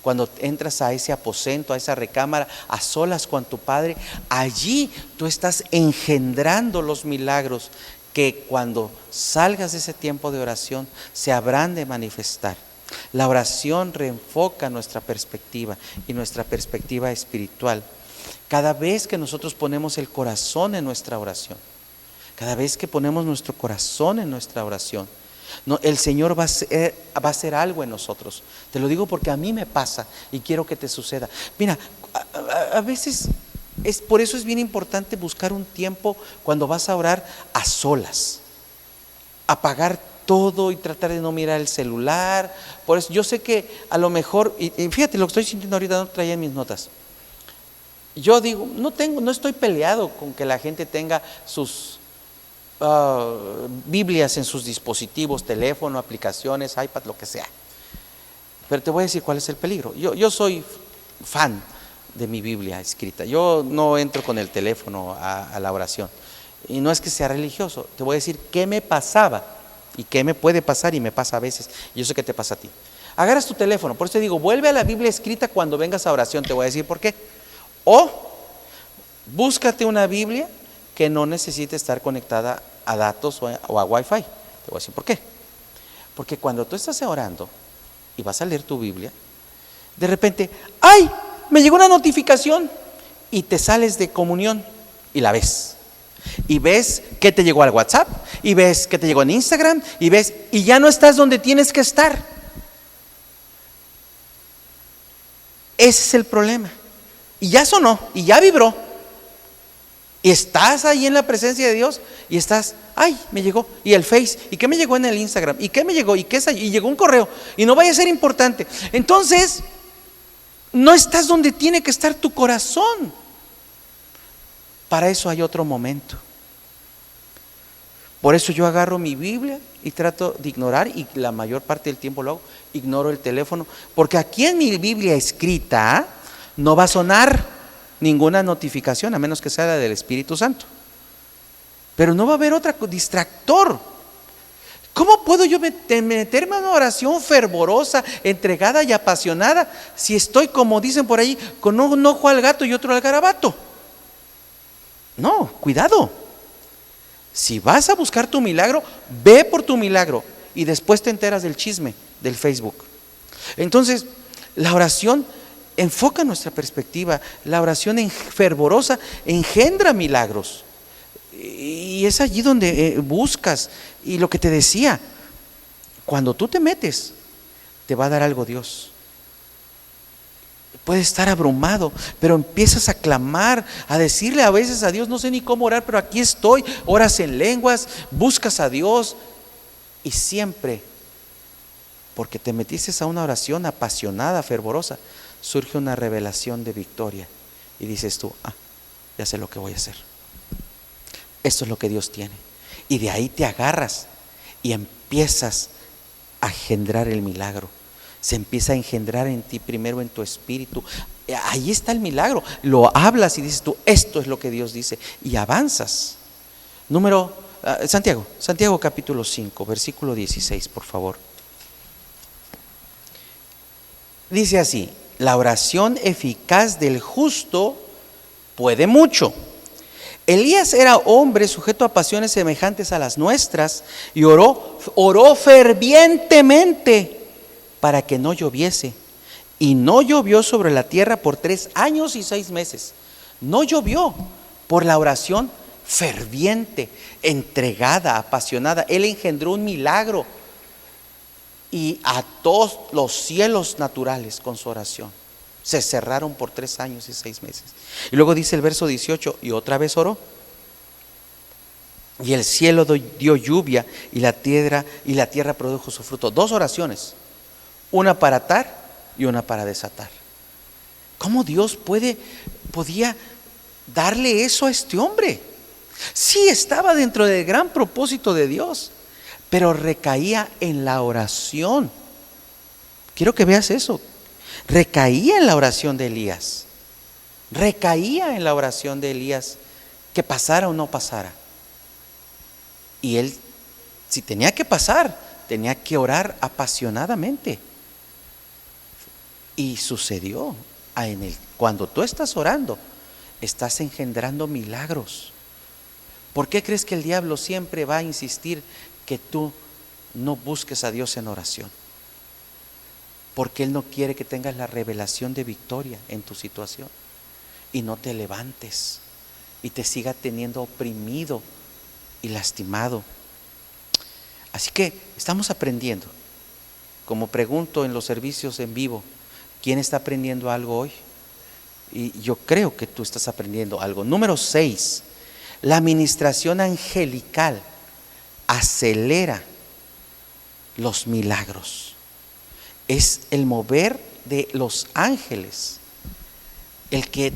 S2: cuando entras a ese aposento, a esa recámara, a solas con tu Padre, allí tú estás engendrando los milagros que cuando salgas de ese tiempo de oración se habrán de manifestar. La oración reenfoca nuestra perspectiva y nuestra perspectiva espiritual. Cada vez que nosotros ponemos el corazón en nuestra oración, cada vez que ponemos nuestro corazón en nuestra oración, no, el Señor va a hacer algo en nosotros. Te lo digo porque a mí me pasa y quiero que te suceda. Mira, a veces por eso es bien importante buscar un tiempo cuando vas a orar a solas, apagar todo y tratar de no mirar el celular. Por eso yo sé que a lo mejor, y fíjate lo que estoy sintiendo ahorita, no traía en mis notas. Yo digo, no estoy peleado con que la gente tenga sus Biblias en sus dispositivos, teléfono, aplicaciones, iPad, lo que sea. Pero te voy a decir cuál es el peligro. Yo soy fan de mi Biblia escrita. Yo no entro con el teléfono a la oración. Y no es que sea religioso. Te voy a decir qué me pasaba y qué me puede pasar, y me pasa a veces. Y yo sé que te pasa a ti. Agarras tu teléfono. Por eso te digo, vuelve a la Biblia escrita cuando vengas a oración. Te voy a decir por qué. O búscate una Biblia que no necesite estar conectada a datos o a Wi-Fi. Te voy a decir por qué. Porque cuando tú estás orando y vas a leer tu Biblia, de repente, ¡ay! Me llegó una notificación, y te sales de comunión y la ves. Y ves que te llegó al WhatsApp, y ves que te llegó en Instagram, y ya no estás donde tienes que estar. Ese es el problema. Y ya sonó, y ya vibró. Y estás ahí en la presencia de Dios y estás, ay, me llegó, y el Face, y qué me llegó en el Instagram, y qué me llegó, y llegó un correo, y no vaya a ser importante. Entonces, no estás donde tiene que estar tu corazón. Para eso hay otro momento. Por eso yo agarro mi Biblia y trato de ignorar, y la mayor parte del tiempo lo hago, ignoro el teléfono, porque aquí en mi Biblia escrita no va a sonar ninguna notificación, a menos que sea la del Espíritu Santo. Pero no va a haber otro distractor. ¿Cómo puedo yo meterme en una oración fervorosa, entregada y apasionada, si estoy, como dicen por ahí, con un ojo al gato y otro al garabato? No, cuidado. Si vas a buscar tu milagro, ve por tu milagro y después te enteras del chisme del Facebook. Entonces, la oración enfoca nuestra perspectiva. La oración fervorosa engendra milagros, y es allí donde buscas. Y lo que te decía, cuando tú te metes, te va a dar algo Dios. Puedes estar abrumado, pero empiezas a clamar, a decirle a veces a Dios, no sé ni cómo orar, pero aquí estoy. Oras en lenguas, buscas a Dios y siempre, porque te metiste a una oración apasionada, fervorosa, surge una revelación de victoria y dices tú, ya sé lo que voy a hacer. Esto es lo que Dios tiene. Y de ahí te agarras y empiezas a engendrar el milagro. Se empieza a engendrar en ti, primero en tu espíritu. Ahí está el milagro. Lo hablas y dices tú, esto es lo que Dios dice. Y avanzas. Santiago capítulo 5, versículo 16, por favor. Dice así: la oración eficaz del justo puede mucho. Elías era hombre sujeto a pasiones semejantes a las nuestras y oró fervientemente para que no lloviese. Y no llovió sobre la tierra por 3 años y 6 meses. No llovió por la oración ferviente, entregada, apasionada. Él engendró un milagro y ató los cielos naturales con su oración. Se cerraron por 3 años y 6 meses. Y luego dice el verso 18, y otra vez oró. Y el cielo dio lluvia y la tierra produjo su fruto. 2 oraciones. Una para atar y una para desatar. ¿Cómo Dios podía darle eso a este hombre? Sí, estaba dentro del gran propósito de Dios, pero recaía en la oración. Quiero que veas eso. Recaía en la oración de Elías. Recaía en la oración de Elías, que pasara o no pasara. Y él, si tenía que pasar, tenía que orar apasionadamente. Y sucedió. Cuando tú estás orando, estás engendrando milagros. ¿Por qué crees que el diablo siempre va a insistir que tú no busques a Dios en oración? Porque Él no quiere que tengas la revelación de victoria en tu situación y no te levantes y te siga teniendo oprimido y lastimado. Así que estamos aprendiendo. Como pregunto en los servicios en vivo, ¿quién está aprendiendo algo hoy? Y yo creo que tú estás aprendiendo algo. Número 6, la administración angelical acelera los milagros. Es el mover de los ángeles el que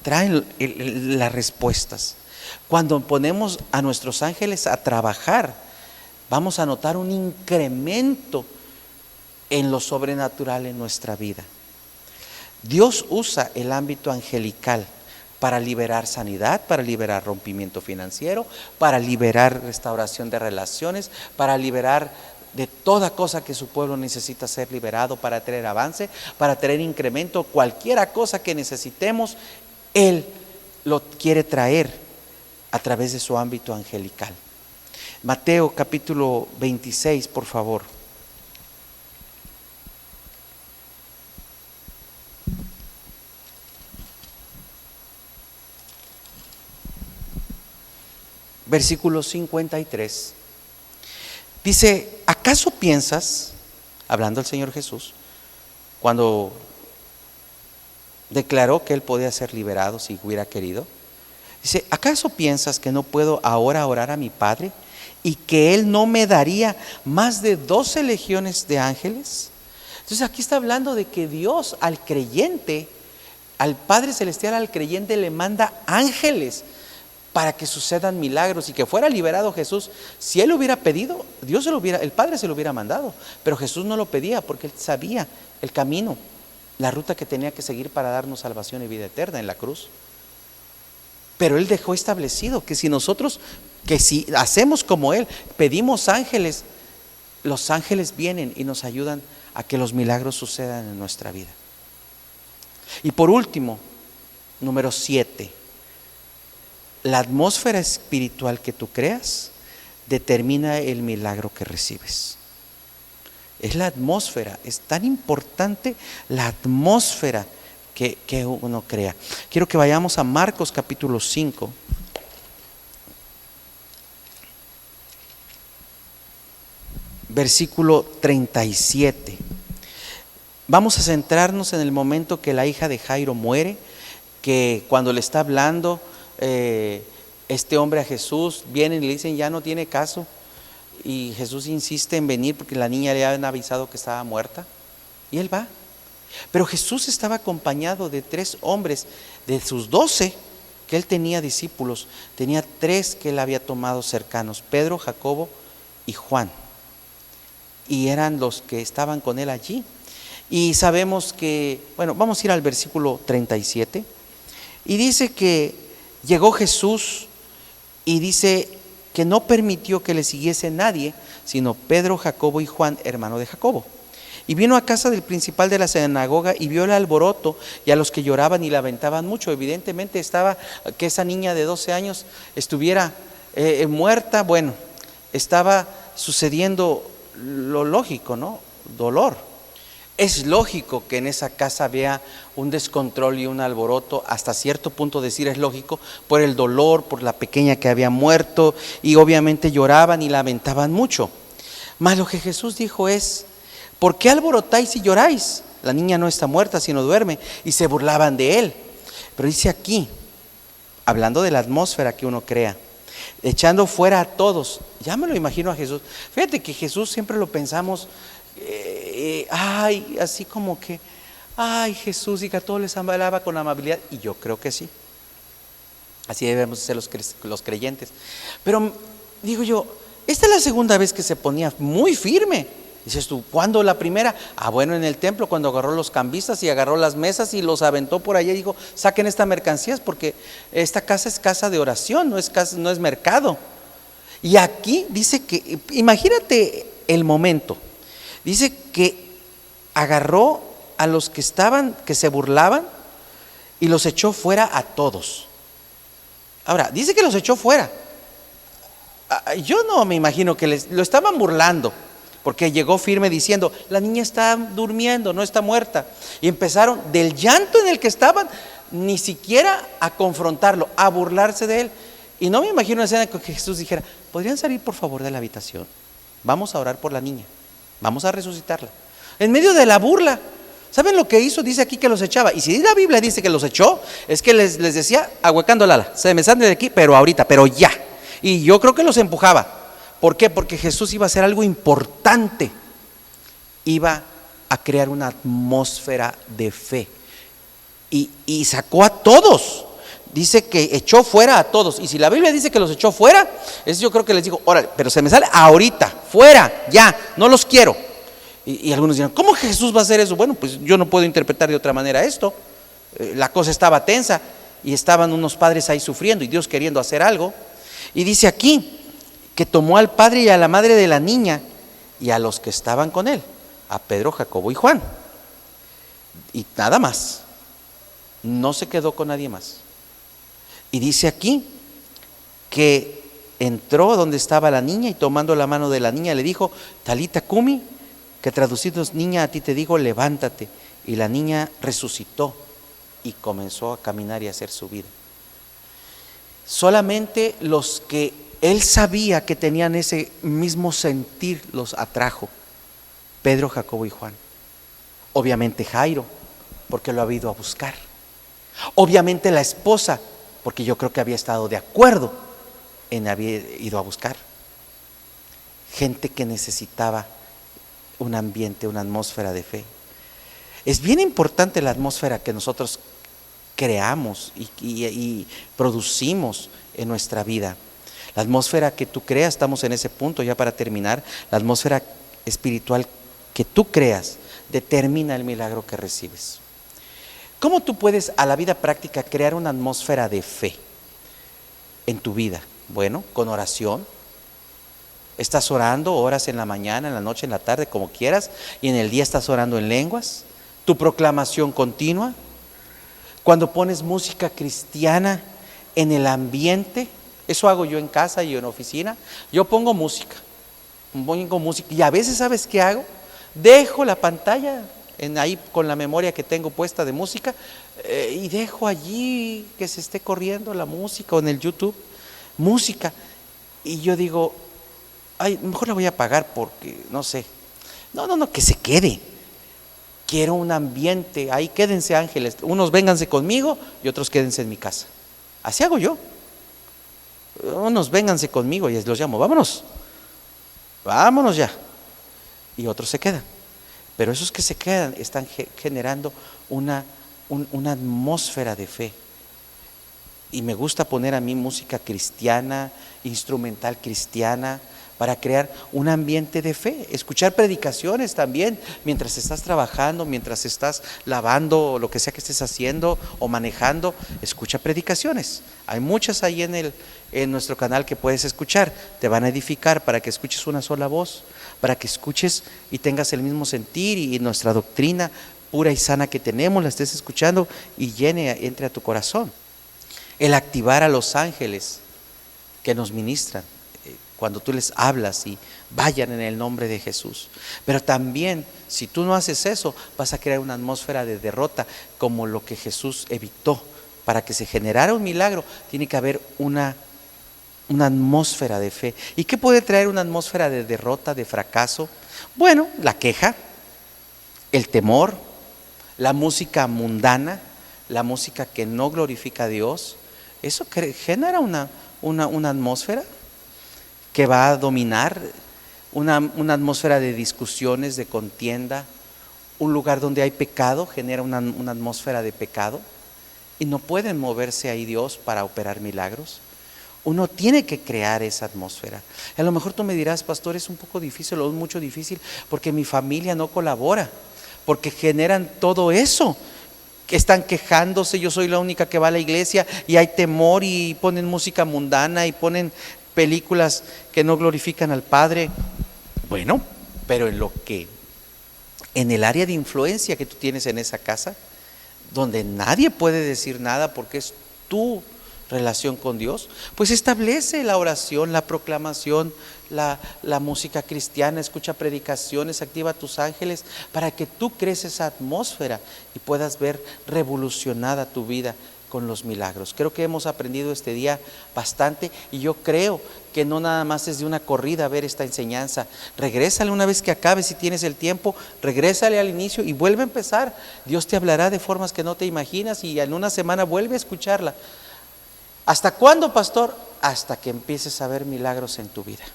S2: trae las respuestas. Cuando ponemos a nuestros ángeles a trabajar, vamos a notar un incremento en lo sobrenatural en nuestra vida. Dios usa el ámbito angelical para liberar sanidad, para liberar rompimiento financiero, para liberar restauración de relaciones, para liberar de toda cosa que su pueblo necesita ser liberado, para traer avance, para traer incremento. Cualquiera cosa que necesitemos, Él lo quiere traer a través de su ámbito angelical. Mateo capítulo 26, por favor. Versículo 53. Dice, ¿acaso piensas, hablando el Señor Jesús, cuando declaró que Él podía ser liberado si hubiera querido? Dice, ¿acaso piensas que no puedo ahora orar a mi Padre y que Él no me daría más de 12 legiones de ángeles? Entonces aquí está hablando de que Dios al creyente, al Padre Celestial, al creyente le manda ángeles para que sucedan milagros y que fuera liberado Jesús. Si Él hubiera pedido, el Padre se lo hubiera mandado, pero Jesús no lo pedía porque Él sabía el camino, la ruta que tenía que seguir para darnos salvación y vida eterna en la cruz. Pero Él dejó establecido que si hacemos como Él, pedimos ángeles, los ángeles vienen y nos ayudan a que los milagros sucedan en nuestra vida. Y por último, número 7, la atmósfera espiritual que tú creas determina el milagro que recibes. Es la atmósfera, es tan importante la atmósfera que uno crea. Quiero que vayamos a Marcos capítulo 5. Versículo 37. Vamos a centrarnos en el momento que la hija de Jairo muere, que cuando le está hablando este hombre a Jesús, vienen y le dicen ya no tiene caso, y Jesús insiste en venir porque la niña le habían avisado que estaba muerta, y él va. Pero Jesús estaba acompañado de 3 hombres, de sus 12 que él tenía discípulos, tenía 3 que él había tomado cercanos, Pedro, Jacobo y Juan, y eran los que estaban con él allí. Y sabemos que, bueno, vamos a ir al versículo 37, y dice que llegó Jesús y dice que no permitió que le siguiese nadie, sino Pedro, Jacobo y Juan, hermano de Jacobo. Y vino a casa del principal de la sinagoga y vio el alboroto y a los que lloraban y lamentaban mucho. Evidentemente estaba que esa niña de 12 años estuviera muerta. Bueno, estaba sucediendo lo lógico, ¿no? Dolor. Es lógico que en esa casa había un descontrol y un alboroto, hasta cierto punto decir es lógico, por el dolor, por la pequeña que había muerto, y obviamente lloraban y lamentaban mucho. Mas lo que Jesús dijo es: ¿por qué alborotáis y lloráis? La niña no está muerta, sino duerme. Y se burlaban de él. Pero dice aquí, hablando de la atmósfera que uno crea, echando fuera a todos. Ya me lo imagino a Jesús. Fíjate que Jesús siempre lo pensamos, así como que, Jesús, y que a todos les hablaba con amabilidad. Y yo creo que sí. Así debemos ser los creyentes. Pero digo yo, esta es la segunda vez que se ponía muy firme. Dices tú, ¿cuándo la primera? Bueno, en el templo, cuando agarró los cambistas y agarró las mesas y los aventó por allá y dijo, saquen estas mercancías porque esta casa es casa de oración, no es mercado. Y aquí dice que, imagínate el momento, dice que agarró a los que estaban, que se burlaban, y los echó fuera a todos. Ahora, dice que los echó fuera. Yo no me imagino que lo estaban burlando, porque llegó firme diciendo, la niña está durmiendo, no está muerta. Y empezaron del llanto en el que estaban, ni siquiera a confrontarlo, a burlarse de él. Y no me imagino una escena en que Jesús dijera, ¿podrían salir por favor de la habitación? Vamos a orar por la niña, vamos a resucitarla. En medio de la burla, ¿saben lo que hizo? Dice aquí que los echaba. Y si la Biblia dice que los echó, es que les decía, ahuecando el ala, se me salen de aquí, pero ahorita, pero ya. Y yo creo que los empujaba. ¿Por qué? Porque Jesús iba a hacer algo importante. Iba a crear una atmósfera de fe. Y sacó a todos. Dice que echó fuera a todos. Y si la Biblia dice que los echó fuera, yo creo que les digo, órale, pero se me sale ahorita, fuera, ya, no los quiero. Y algunos dirán, ¿cómo Jesús va a hacer eso? Bueno, pues yo no puedo interpretar de otra manera esto. La cosa estaba tensa y estaban unos padres ahí sufriendo y Dios queriendo hacer algo. Y dice aquí que tomó al padre y a la madre de la niña y a los que estaban con él, a Pedro, Jacobo y Juan. Y nada más. No se quedó con nadie más. Y dice aquí que entró donde estaba la niña y tomando la mano de la niña le dijo, Talita Cumi, que traducido es, niña, a ti te digo, levántate. Y la niña resucitó y comenzó a caminar y a hacer su vida. Solamente los que él sabía que tenían ese mismo sentir los atrajo. Pedro, Jacobo y Juan. Obviamente Jairo, porque lo había ido a buscar. Obviamente la esposa, porque yo creo que había estado de acuerdo en haber ido a buscar. Gente que necesitaba un ambiente, una atmósfera de fe. Es bien importante la atmósfera que nosotros creamos y producimos en nuestra vida. La atmósfera que tú creas, estamos en ese punto ya para terminar, la atmósfera espiritual que tú creas determina el milagro que recibes. ¿Cómo tú puedes a la vida práctica crear una atmósfera de fe en tu vida? Bueno, con oración. Estás orando, oras en la mañana, en la noche, en la tarde, como quieras, y en el día estás orando en lenguas. Tu proclamación continua. Cuando pones música cristiana en el ambiente, eso hago yo en casa y en oficina, yo pongo música y a veces, ¿sabes qué hago? Dejo la pantalla ahí con la memoria que tengo puesta de música y dejo allí que se esté corriendo la música o en el YouTube, música, y yo digo, mejor la voy a apagar porque no sé, no, que se quede. Quiero un ambiente, ahí quédense ángeles, unos vénganse conmigo y otros quédense en mi casa. Así hago yo. Unos vénganse conmigo y los llamo, vámonos, vámonos ya. Y otros se quedan. Pero esos que se quedan están generando una atmósfera de fe. Y me gusta poner a mí música cristiana, instrumental cristiana, para crear un ambiente de fe. Escuchar predicaciones también, mientras estás trabajando, mientras estás lavando, o lo que sea que estés haciendo, o manejando, escucha predicaciones. Hay muchas ahí en nuestro canal que puedes escuchar. Te van a edificar para que escuches una sola voz, para que escuches y tengas el mismo sentir, y nuestra doctrina pura y sana que tenemos la estés escuchando y entre a tu corazón. El activar a los ángeles que nos ministran cuando tú les hablas y vayan en el nombre de Jesús. Pero también, si tú no haces eso, vas a crear una atmósfera de derrota, como lo que Jesús evitó. Para que se generara un milagro, tiene que haber una atmósfera de fe. ¿Y qué puede traer una atmósfera de derrota, de fracaso? Bueno, la queja, el temor, la música mundana, la música que no glorifica a Dios. Eso genera una atmósfera que va a dominar, una atmósfera de discusiones, de contienda. Un lugar donde hay pecado genera una atmósfera de pecado, y no pueden moverse ahí Dios para operar milagros. Uno tiene que crear esa atmósfera. A lo mejor tú me dirás, pastor, es un poco difícil o es mucho difícil porque mi familia no colabora, porque generan todo eso, que están quejándose, yo soy la única que va a la iglesia y hay temor, y ponen música mundana y ponen películas que no glorifican al Padre. Bueno, pero en el área de influencia que tú tienes en esa casa, donde nadie puede decir nada porque es tu relación con Dios, pues establece la oración, la proclamación, la música cristiana, escucha predicaciones, activa a tus ángeles para que tú crees esa atmósfera y puedas ver revolucionada tu vida con los milagros. Creo que hemos aprendido este día bastante, y yo creo que no nada más es de una corrida ver esta enseñanza. Regrésale una vez que acabe, si tienes el tiempo, regrésale al inicio y vuelve a empezar. Dios te hablará de formas que no te imaginas, y en una semana vuelve a escucharla. ¿Hasta cuándo, pastor? Hasta que empieces a ver milagros en tu vida.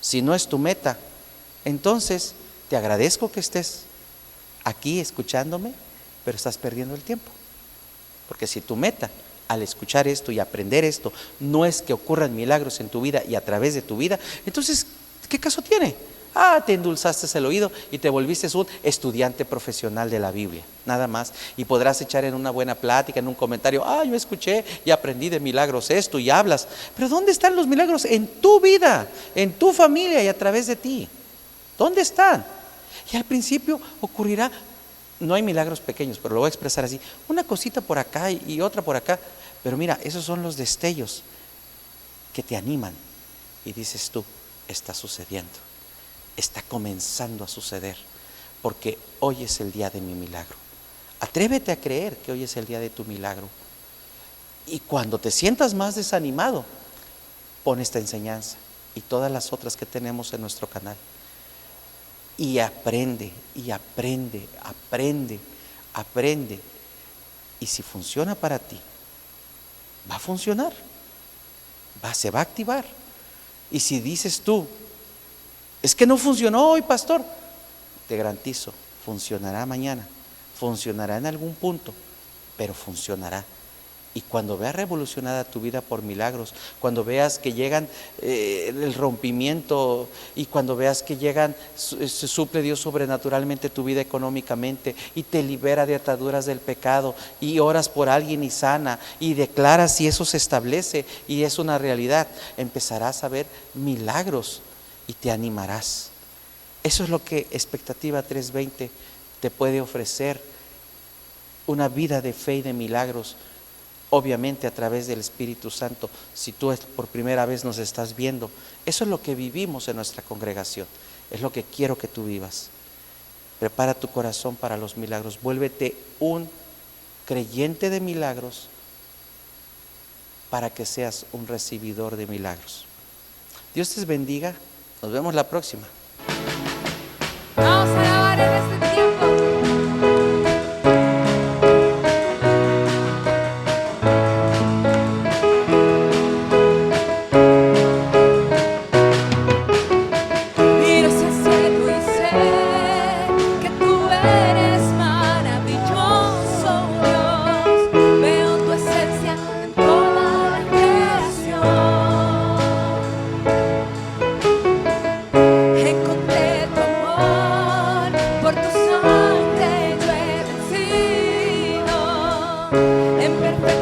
S2: Si no es tu meta, entonces te agradezco que estés aquí escuchándome, pero estás perdiendo el tiempo. Porque si tu meta al escuchar esto y aprender esto no es que ocurran milagros en tu vida y a través de tu vida, entonces, ¿qué caso tiene? Te endulzaste el oído y te volviste un estudiante profesional de la Biblia, nada más. Y podrás echar en una buena plática, en un comentario, yo escuché y aprendí de milagros esto, y hablas. Pero ¿dónde están los milagros en tu vida, en tu familia y a través de ti? ¿Dónde están? Y al principio ocurrirá. No hay milagros pequeños, pero lo voy a expresar así: una cosita por acá y otra por acá. Pero mira, esos son los destellos que te animan y dices tú, está sucediendo, está comenzando a suceder, porque hoy es el día de mi milagro. Atrévete a creer que hoy es el día de tu milagro. Y cuando te sientas más desanimado, pon esta enseñanza y todas las otras que tenemos en nuestro canal. Y aprende, y aprende, aprende, aprende. Y si funciona para ti, va a funcionar, se va a activar. Y si dices tú, es que no funcionó hoy, pastor, te garantizo, funcionará mañana, funcionará en algún punto, pero funcionará. Y cuando veas revolucionada tu vida por milagros, cuando veas que llegan el rompimiento, y cuando veas que se suple Dios sobrenaturalmente tu vida económicamente y te libera de ataduras del pecado, y oras por alguien y sana y declaras, y eso se establece y es una realidad, empezarás a ver milagros y te animarás. Eso es lo que Expectativa 320 te puede ofrecer, una vida de fe y de milagros. Obviamente a través del Espíritu Santo. Si tú por primera vez nos estás viendo, eso es lo que vivimos en nuestra congregación, es lo que quiero que tú vivas. Prepara tu corazón para los milagros, vuélvete un creyente de milagros para que seas un recibidor de milagros. Dios te bendiga, nos vemos la próxima.
S1: Vamos a alabar en este tiempo. en perfecta